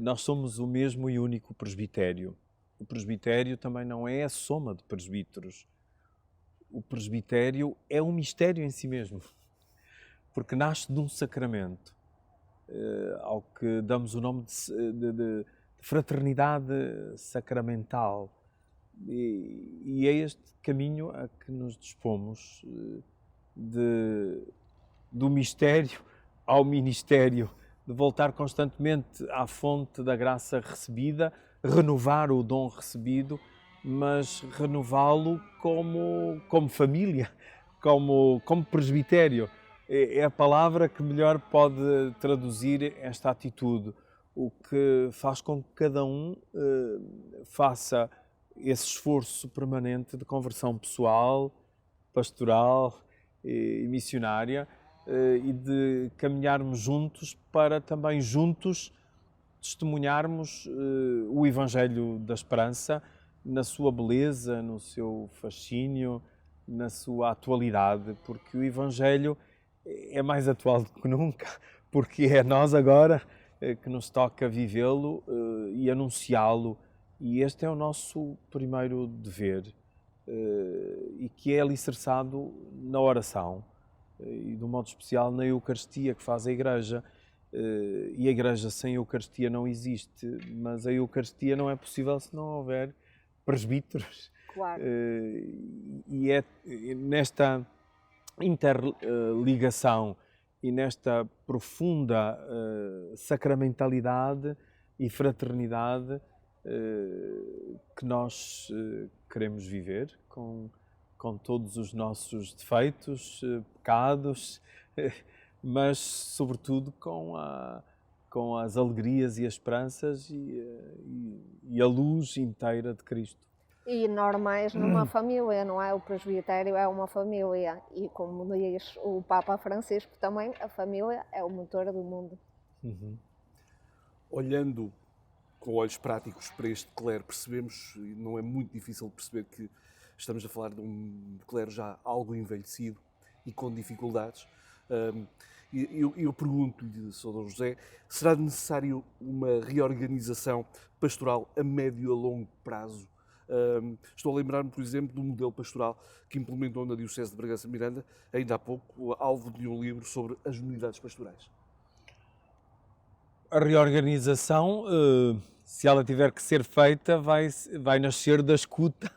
nós somos o mesmo e único presbitério. O presbitério também não é a soma de presbíteros. O presbitério é um mistério em si mesmo, porque nasce de um sacramento, ao que damos o nome de fraternidade sacramental. E é este caminho a que nos dispomos, do mistério ao ministério, de voltar constantemente à fonte da graça recebida, renovar o dom recebido, mas renová-lo como família, como presbitério. É a palavra que melhor pode traduzir esta atitude, o que faz com que cada um faça esse esforço permanente de conversão pessoal, pastoral e missionária, e de caminharmos juntos para também juntos testemunharmos o Evangelho da Esperança na sua beleza, no seu fascínio, na sua atualidade, porque o Evangelho é mais atual do que nunca, porque é nós agora que nos toca vivê-lo e anunciá-lo, e este é o nosso primeiro dever, e que é alicerçado na oração, e de um modo especial na Eucaristia que faz a Igreja. E a Igreja sem Eucaristia não existe, mas a Eucaristia não é possível se não houver presbíteros. Claro. E é nesta interligação e nesta profunda sacramentalidade e fraternidade que nós queremos viver, com todos os nossos defeitos, pecados, mas sobretudo com as alegrias e as esperanças e a luz inteira de Cristo. E normais numa família, não é? O presbitério é uma família e, como diz o Papa Francisco também, a família é o motor do mundo. Olhando com olhos práticos para este clero, percebemos, e não é muito difícil perceber, que estamos a falar de um clero já algo envelhecido e com dificuldades. Eu pergunto-lhe, Sr. Dom José, será necessário uma reorganização pastoral a médio e a longo prazo? Estou a lembrar-me, por exemplo, do modelo pastoral que implementou na Diocese de Bragança Miranda, ainda há pouco, alvo de um livro sobre as unidades pastorais. A reorganização se ela tiver que ser feita, vai nascer da escuta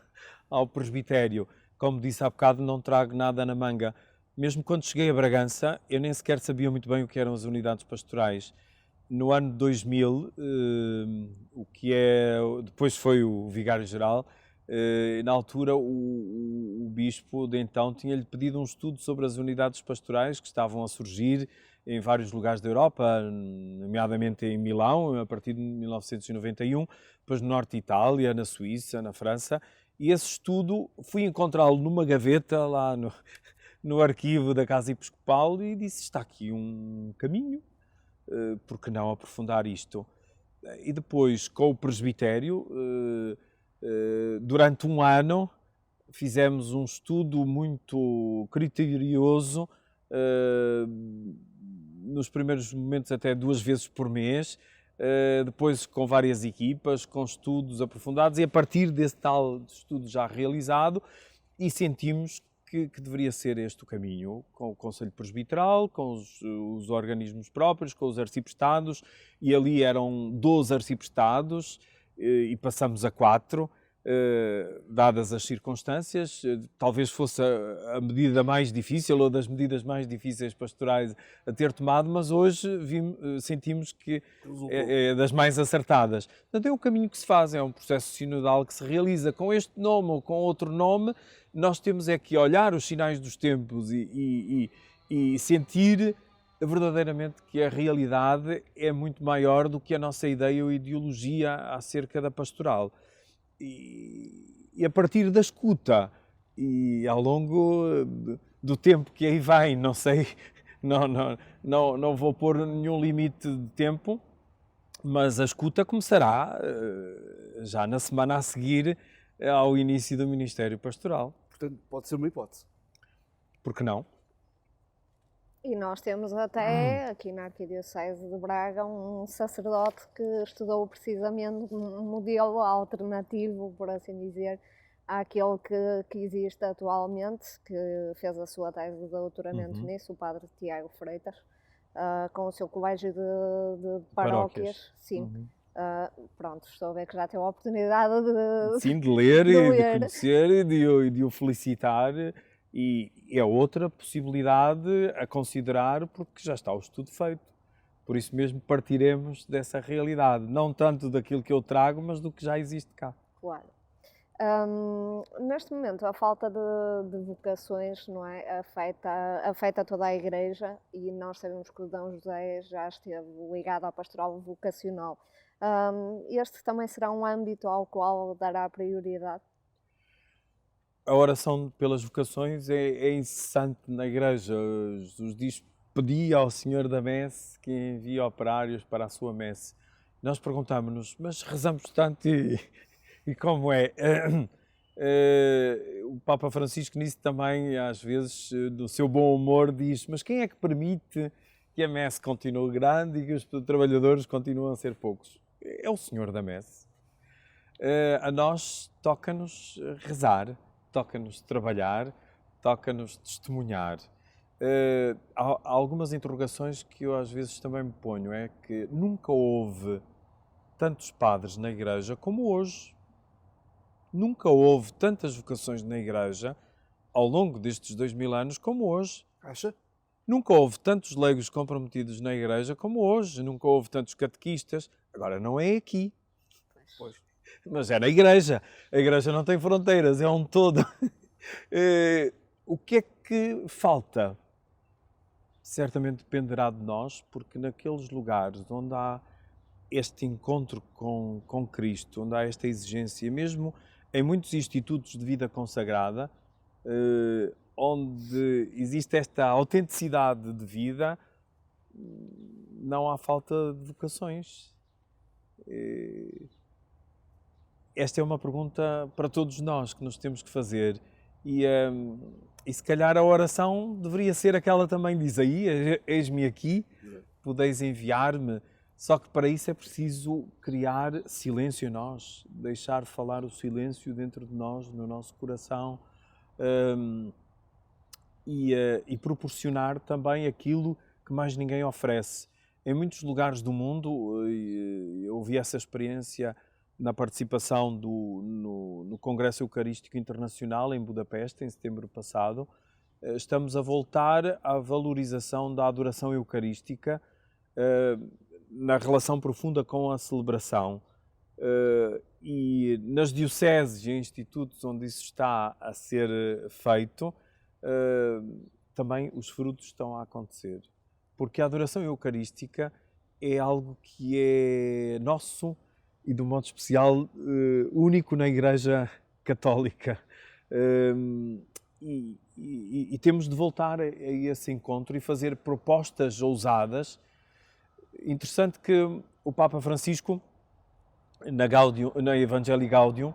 ao presbitério. Como disse há bocado, não trago nada na manga. Mesmo quando cheguei a Bragança, eu nem sequer sabia muito bem o que eram as unidades pastorais. No ano 2000, depois foi o vigário-geral, na altura o bispo de então tinha-lhe pedido um estudo sobre as unidades pastorais que estavam a surgir em vários lugares da Europa, nomeadamente em Milão, a partir de 1991, depois no norte de Itália, na Suíça, na França, e esse estudo fui encontrá-lo numa gaveta lá no arquivo da Casa Episcopal e disse, está aqui um caminho, por que não aprofundar isto? E depois, com o presbitério, durante um ano, fizemos um estudo muito criterioso, nos primeiros momentos até 2 vezes por mês, depois com várias equipas, com estudos aprofundados, e a partir desse tal estudo já realizado, e sentimos que deveria ser este o caminho, com o Conselho Presbiteral, com os organismos próprios, com os arciprestados, e ali eram 12 arciprestados, e passamos a 4, dadas as circunstâncias. Talvez fosse a medida mais difícil ou das medidas mais difíceis pastorais a ter tomado, mas hoje sentimos que é das mais acertadas. Portanto, é o caminho que se faz, é um processo sinodal que se realiza com este nome ou com outro nome. Nós temos é que olhar os sinais dos tempos e sentir verdadeiramente que a realidade é muito maior do que a nossa ideia ou ideologia acerca da pastoral. E a partir da escuta e ao longo do tempo que aí vem, não sei, não vou pôr nenhum limite de tempo, mas a escuta começará já na semana a seguir ao início do Ministério Pastoral. Portanto, pode ser uma hipótese. Por que não? E nós temos até, aqui na Arquidiocese de Braga, um sacerdote que estudou precisamente um modelo alternativo, por assim dizer, àquele que existe atualmente, que fez a sua tese de doutoramento nisso, o padre Tiago Freitas, com o seu colégio de paróquias. Sim. Pronto, estou a ver que já teve a oportunidade de ler e de conhecer e de o felicitar. E é outra possibilidade a considerar, porque já está o estudo feito. Por isso mesmo partiremos dessa realidade, não tanto daquilo que eu trago, mas do que já existe cá. Claro. Neste momento, a falta de vocações, não é, afeta toda a Igreja, e nós sabemos que o Dom José já esteve ligado à pastoral vocacional. Este também será um âmbito ao qual dará prioridade? A oração pelas vocações é incessante na Igreja. Jesus diz, pedi ao Senhor da Messe que envie operários para a sua messe. Nós perguntamos-nos, mas rezamos tanto e como é? O Papa Francisco nisso também, às vezes, do seu bom humor, diz, mas quem é que permite que a messe continue grande e que os trabalhadores continuem a ser poucos? É o Senhor da Messe. A nós toca-nos rezar, toca-nos trabalhar, toca-nos testemunhar. Há algumas interrogações que eu às vezes também me ponho, é que nunca houve tantos padres na Igreja como hoje. Nunca houve tantas vocações na Igreja ao longo destes 2000 anos como hoje. Acha? Nunca houve tantos leigos comprometidos na Igreja como hoje. Nunca houve tantos catequistas. Agora, não é aqui. Pois. Mas é na Igreja. A Igreja não tem fronteiras, é um todo. O que é que falta? Certamente dependerá de nós, porque naqueles lugares onde há este encontro com Cristo, onde há esta exigência, mesmo em muitos institutos de vida consagrada, onde existe esta autenticidade de vida, não há falta de vocações. Esta é uma pergunta para todos nós que nos temos que fazer. E se calhar a oração deveria ser aquela também de Isaías, eis-me aqui, podeis enviar-me. Só que para isso é preciso criar silêncio em nós, deixar falar o silêncio dentro de nós, no nosso coração, e proporcionar também aquilo que mais ninguém oferece, Em muitos lugares do mundo, eu vi essa experiência na participação no Congresso Eucarístico Internacional em Budapeste, em setembro passado. Estamos a voltar à valorização da adoração eucarística na relação profunda com a celebração. E nas dioceses e institutos onde isso está a ser feito, também os frutos estão a acontecer. Porque a adoração eucarística é algo que é nosso e, de um modo especial, único na Igreja Católica. E temos de voltar a esse encontro e fazer propostas ousadas. Interessante que o Papa Francisco, na Evangelii Gaudium,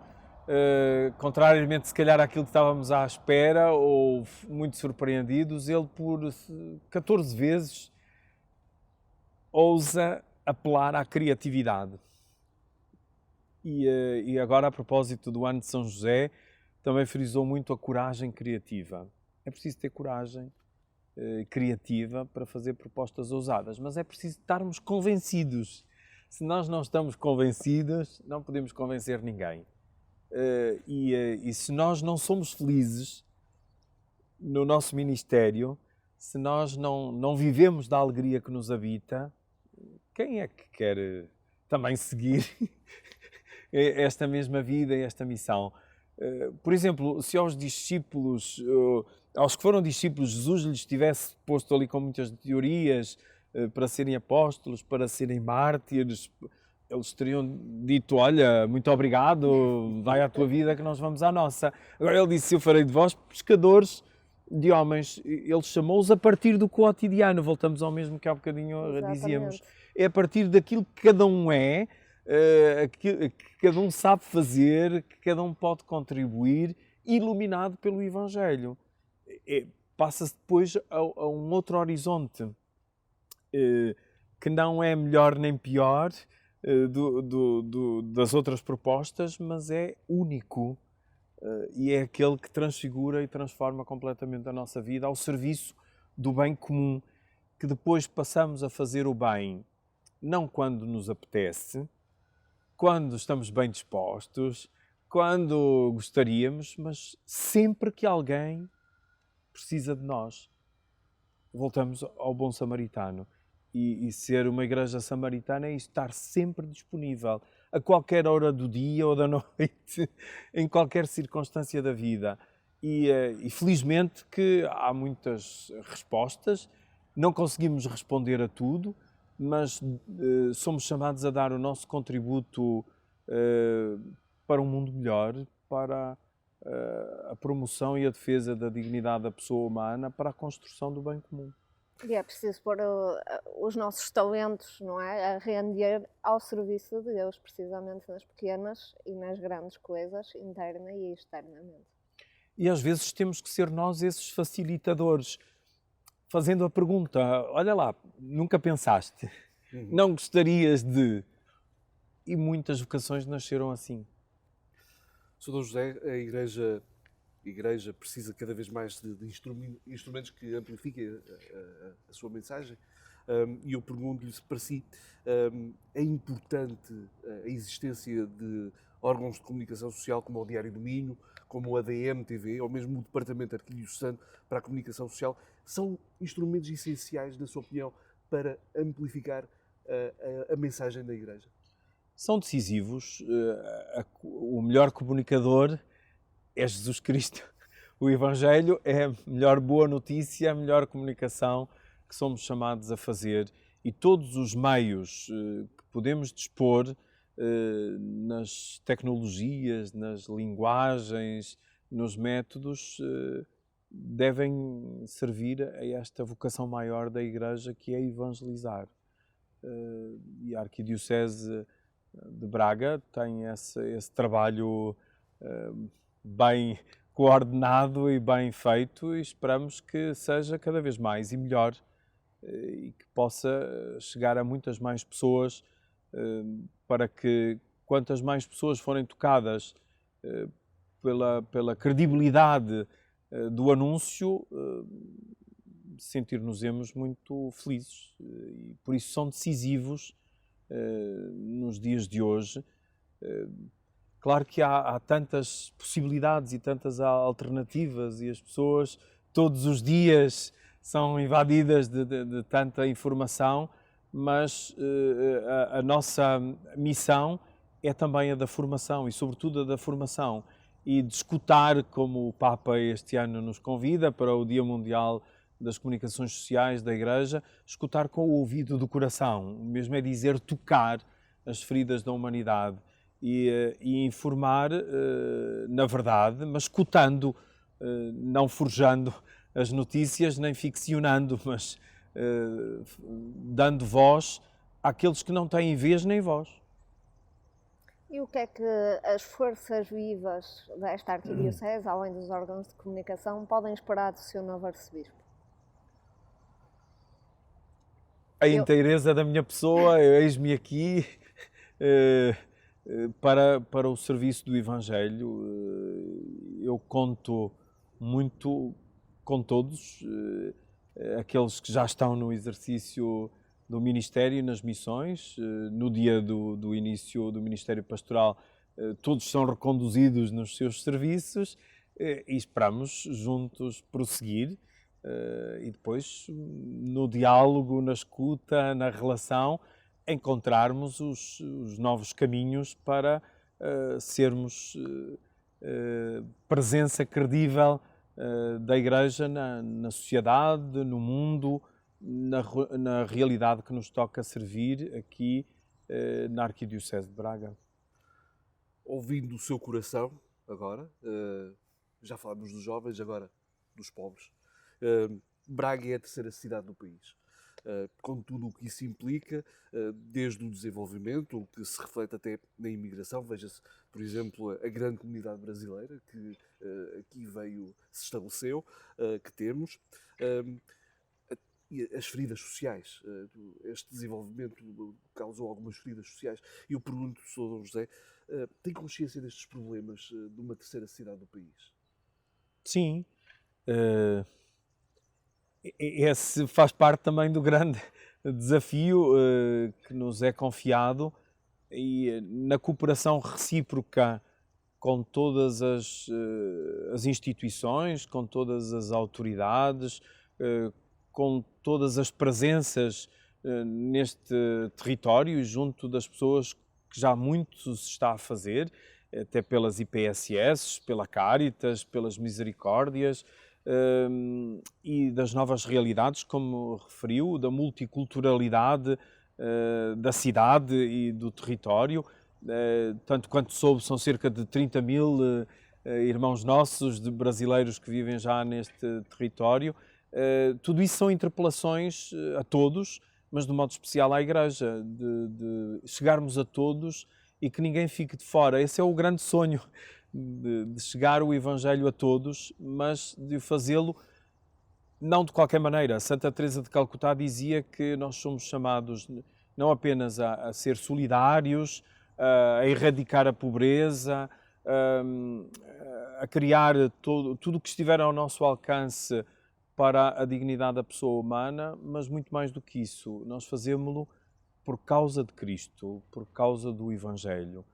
contrariamente se calhar àquilo que estávamos à espera ou muito surpreendidos, ele por 14 vezes ousa apelar à criatividade. E agora, a propósito do ano de São José, também frisou muito a coragem criativa. É preciso ter coragem criativa para fazer propostas ousadas, mas é preciso estarmos convencidos. Se nós não estamos convencidos, não podemos convencer ninguém. E se nós não somos felizes no nosso ministério, se nós não vivemos da alegria que nos habita, quem é que quer também seguir esta mesma vida e esta missão? Por exemplo, se aos discípulos, aos que foram discípulos, Jesus lhes tivesse posto ali com muitas teorias para serem apóstolos, para serem mártires, eles teriam dito: olha, muito obrigado, vai à tua vida que nós vamos à nossa. Agora ele disse: eu farei de vós pescadores de homens. Ele chamou-os a partir do cotidiano. Voltamos ao mesmo que há bocadinho dizíamos. É a partir daquilo que cada um é, que cada um sabe fazer, que cada um pode contribuir, iluminado pelo Evangelho. Passa-se depois a um outro horizonte, que não é melhor nem pior das outras propostas, mas é único. E é aquele que transfigura e transforma completamente a nossa vida ao serviço do bem comum, que depois passamos a fazer o bem, não quando nos apetece, quando estamos bem dispostos, quando gostaríamos, mas sempre que alguém precisa de nós. Voltamos ao bom samaritano. E ser uma igreja samaritana é estar sempre disponível, a qualquer hora do dia ou da noite, em qualquer circunstância da vida. E felizmente que há muitas respostas, não conseguimos responder a tudo, mas somos chamados a dar o nosso contributo para um mundo melhor, para a promoção e a defesa da dignidade da pessoa humana, para a construção do bem comum. E é preciso pôr os nossos talentos, não é, a render ao serviço de Deus, precisamente nas pequenas e nas grandes coisas, interna e externamente. E às vezes temos que ser nós esses facilitadores, fazendo a pergunta: olha lá, nunca pensaste, não gostarias de... E muitas vocações nasceram assim. Sr. Dom José, a Igreja precisa cada vez mais de instrumentos que amplifiquem a sua mensagem. E eu pergunto-lhe se para si é importante a existência de órgãos de comunicação social como o Diário do Minho, como o ADM-TV, ou mesmo o Departamento Arquidiocesano para a Comunicação Social. São instrumentos essenciais, na sua opinião, para amplificar a mensagem da Igreja? São decisivos. O melhor comunicador é Jesus Cristo. O Evangelho é a melhor boa notícia, a melhor comunicação que somos chamados a fazer. E todos os meios que podemos dispor nas tecnologias, nas linguagens, nos métodos, devem servir a esta vocação maior da Igreja, que é evangelizar. E a Arquidiocese de Braga tem esse trabalho bem coordenado e bem feito, e esperamos que seja cada vez mais e melhor, e que possa chegar a muitas mais pessoas, para que quantas mais pessoas forem tocadas pela credibilidade do anúncio, sentir-nos-emos muito felizes. E por isso são decisivos nos dias de hoje. Claro que há tantas possibilidades e tantas alternativas e as pessoas todos os dias são invadidas de tanta informação, mas a nossa missão é também a da formação e sobretudo a da formação e de escutar, como o Papa este ano nos convida para o Dia Mundial das Comunicações Sociais da Igreja, escutar com o ouvido do coração, mesmo é dizer tocar as feridas da humanidade e informar na verdade, mas escutando, não forjando as notícias, nem ficcionando, mas dando voz àqueles que não têm vez nem voz. E o que é que as forças vivas desta arquidiocese, além dos órgãos de comunicação, podem esperar do seu novo arcebispo? A inteireza da minha pessoa, eis-me aqui para o serviço do Evangelho. Eu conto muito com todos, aqueles que já estão no exercício do ministério, nas missões. No dia do início do Ministério Pastoral, todos são reconduzidos nos seus serviços e esperamos juntos prosseguir. E depois, no diálogo, na escuta, na relação, encontrarmos os novos caminhos para sermos presença credível da Igreja na sociedade, no mundo, na realidade que nos toca servir aqui na Arquidiocese de Braga. Ouvindo o seu coração, agora, já falámos dos jovens, agora dos pobres. Braga é a terceira cidade do país, com tudo o que isso implica, desde o desenvolvimento, o que se reflete até na imigração. Veja-se, por exemplo, a grande comunidade brasileira que aqui se estabeleceu, que temos, e as feridas sociais. Este desenvolvimento causou algumas feridas sociais. E eu pergunto, Sr. Dom José, tem consciência destes problemas de uma terceira cidade do país? Sim. Esse faz parte também do grande desafio que nos é confiado, e na cooperação recíproca com todas as instituições, com todas as autoridades, com todas as presenças neste território e junto das pessoas que já muito se está a fazer, até pelas IPSS, pela Caritas, pelas Misericórdias, e das novas realidades, como referiu, da multiculturalidade da cidade e do território. Tanto quanto soube, são cerca de 30 mil irmãos nossos, de brasileiros que vivem já neste território. Tudo isso são interpelações a todos, mas de modo especial à Igreja, de chegarmos a todos e que ninguém fique de fora. Esse é o grande sonho, de chegar o Evangelho a todos, mas de fazê-lo não de qualquer maneira. Santa Teresa de Calcutá dizia que nós somos chamados não apenas a ser solidários, a erradicar a pobreza, a criar tudo o que estiver ao nosso alcance para a dignidade da pessoa humana, mas muito mais do que isso. Nós fazemos-lo por causa de Cristo, por causa do Evangelho.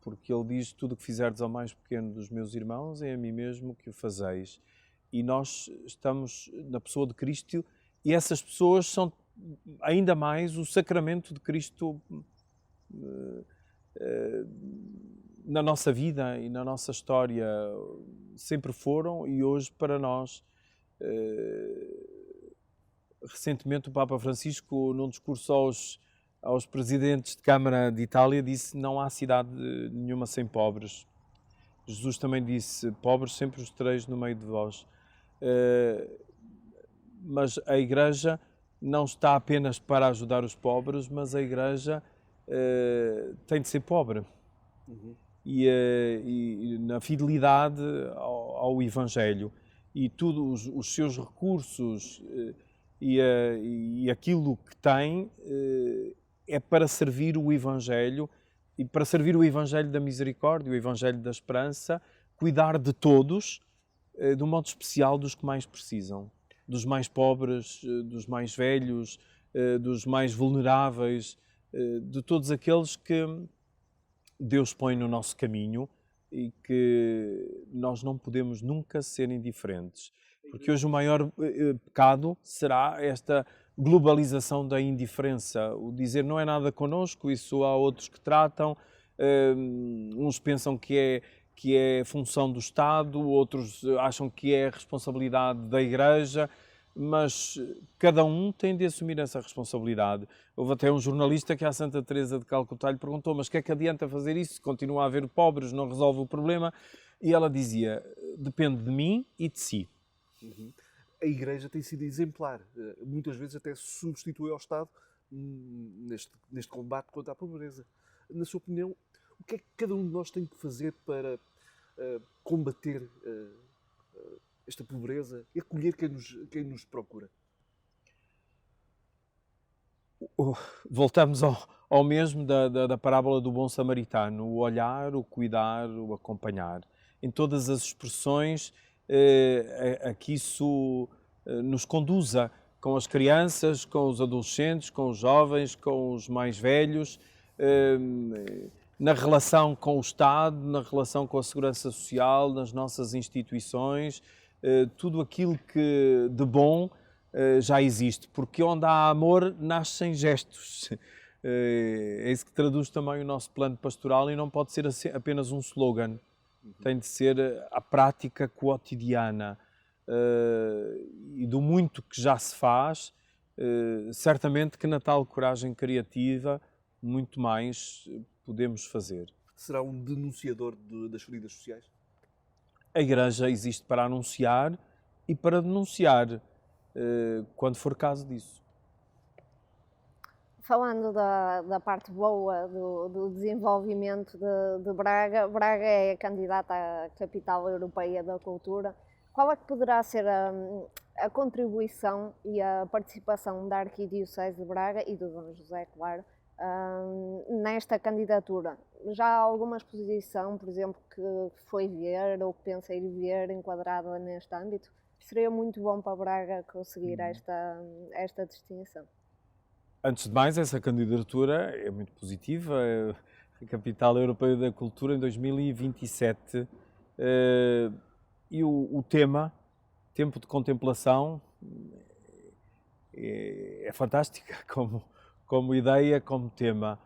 Porque ele diz: tudo o que fizerdes ao mais pequeno dos meus irmãos, é a mim mesmo que o fazeis. E nós estamos na pessoa de Cristo, e essas pessoas são ainda mais o sacramento de Cristo na nossa vida e na nossa história. Sempre foram, e hoje para nós. Recentemente o Papa Francisco, num discurso aos presidentes de Câmara de Itália, disse: não há cidade nenhuma sem pobres. Jesus também disse: pobres sempre os tereis no meio de vós. Mas a Igreja não está apenas para ajudar os pobres, mas a Igreja tem de ser pobre. Uhum. E na fidelidade ao Evangelho. E todos os seus recursos e aquilo que tem é para servir o Evangelho, e para servir o Evangelho da Misericórdia, o Evangelho da Esperança, cuidar de todos, de um modo especial dos que mais precisam. dos mais pobres, dos mais velhos, dos mais vulneráveis, de todos aqueles que Deus põe no nosso caminho e que nós não podemos nunca ser indiferentes. Porque hoje o maior pecado será esta globalização da indiferença. O dizer não é nada connosco, isso há outros que tratam, uns pensam que é função do Estado, outros acham que é responsabilidade da Igreja, mas cada um tem de assumir essa responsabilidade. Houve até um jornalista que à Santa Teresa de Calcutá lhe perguntou: mas o que é que adianta fazer isso se continua a haver pobres, não resolve o problema? E ela dizia: depende de mim e de si. A Igreja tem sido exemplar, muitas vezes até se substitui ao Estado neste combate contra a pobreza. Na sua opinião, o que é que cada um de nós tem que fazer para combater esta pobreza e acolher quem nos procura? Voltamos ao mesmo da parábola do bom samaritano: o olhar, o cuidar, o acompanhar. Em todas as expressões a que isso nos conduza, com as crianças, com os adolescentes, com os jovens, com os mais velhos, na relação com o Estado, na relação com a Segurança Social, nas nossas instituições, tudo aquilo que de bom já existe, porque onde há amor nascem gestos. É isso que traduz também o nosso plano pastoral e não pode ser apenas um slogan. Tem de ser a prática quotidiana. E do muito que já se faz, certamente que na tal coragem criativa muito mais podemos fazer. Será um denunciador das feridas sociais? A Igreja existe para anunciar e para denunciar, quando for caso disso. Falando da parte boa do desenvolvimento de Braga, Braga é a candidata à Capital Europeia da Cultura. Qual é que poderá ser a contribuição e a participação da Arquidiocese de Braga e do Dom José, claro, nesta candidatura? Já há alguma exposição, por exemplo, que foi ver ou que pensa ir ver enquadrada neste âmbito? Seria muito bom para Braga conseguir esta distinção. Antes de mais, essa candidatura é muito positiva. A Capital Europeia da Cultura em 2027. E o tema, tempo de contemplação, é fantástica como ideia, como tema.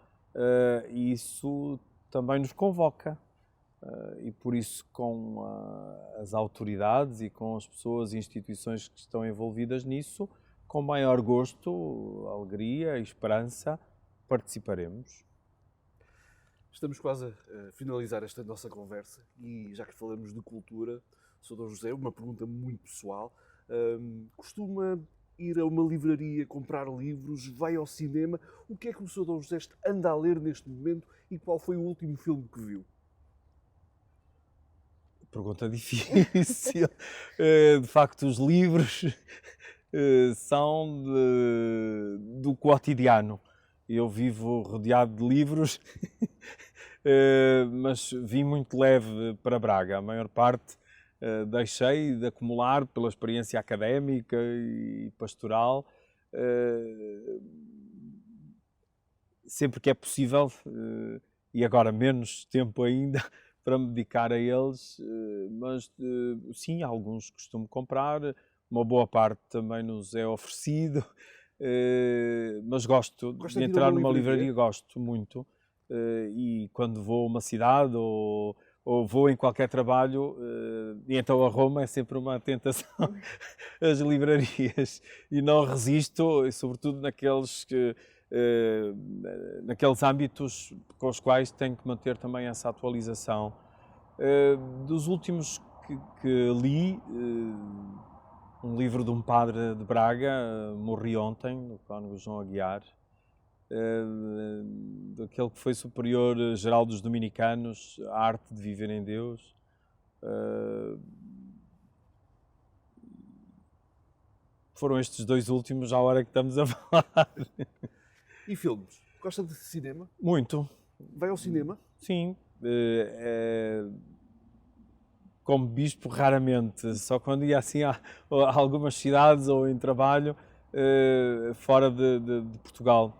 E isso também nos convoca. E por isso, com as autoridades e com as pessoas e instituições que estão envolvidas nisso, com maior gosto, alegria e esperança, participaremos. Estamos quase a finalizar esta nossa conversa e já que falamos de cultura, Sr. Dom José, uma pergunta muito pessoal. Costuma ir a uma livraria comprar livros, vai ao cinema? O que é que o Sr. Dom José anda a ler neste momento e qual foi o último filme que viu? Pergunta difícil. De facto, os livros são do cotidiano. Eu vivo rodeado de livros, mas vim muito leve para Braga. A maior parte deixei de acumular pela experiência académica e pastoral. Sempre que é possível, e agora menos tempo ainda, para me dedicar a eles, mas sim, alguns costumo comprar. Uma boa parte também nos é oferecido, mas gosto de entrar numa livraria, gosto muito. E quando vou a uma cidade ou vou em qualquer trabalho, e então a Roma é sempre uma tentação, as livrarias. E não resisto, e sobretudo naqueles âmbitos com os quais tenho que manter também essa atualização. Dos últimos que li, um livro de um padre de Braga, morri ontem, do cônego João Aguiar, daquele que foi superior geral dos dominicanos, A Arte de Viver em Deus. Foram estes dois últimos à hora que estamos a falar. E filmes? Gosta de cinema? Muito. Vai ao cinema? Sim. como bispo, raramente, só quando ia assim a algumas cidades ou em trabalho fora de Portugal.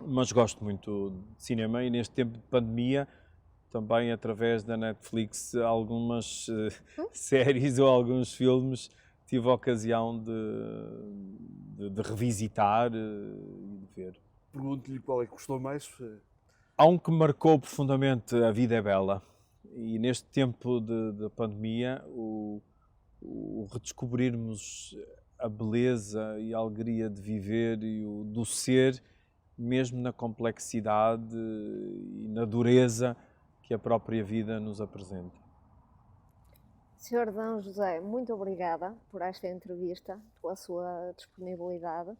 Mas gosto muito de cinema e neste tempo de pandemia, também através da Netflix, algumas séries ou alguns filmes tive a ocasião de revisitar e de ver. Pergunto-lhe qual é que gostou mais. Há um que marcou profundamente A Vida é Bela. E neste tempo de pandemia, o redescobrirmos a beleza e a alegria de viver e do ser, mesmo na complexidade e na dureza que a própria vida nos apresenta. Sr. D. José, muito obrigada por esta entrevista, pela sua disponibilidade.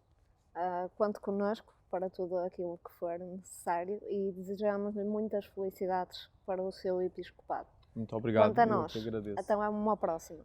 Conte connosco para tudo aquilo que for necessário e desejamos-lhe muitas felicidades para o seu episcopado. Muito obrigado. Quanto a nós, Eu que agradeço. até uma próxima.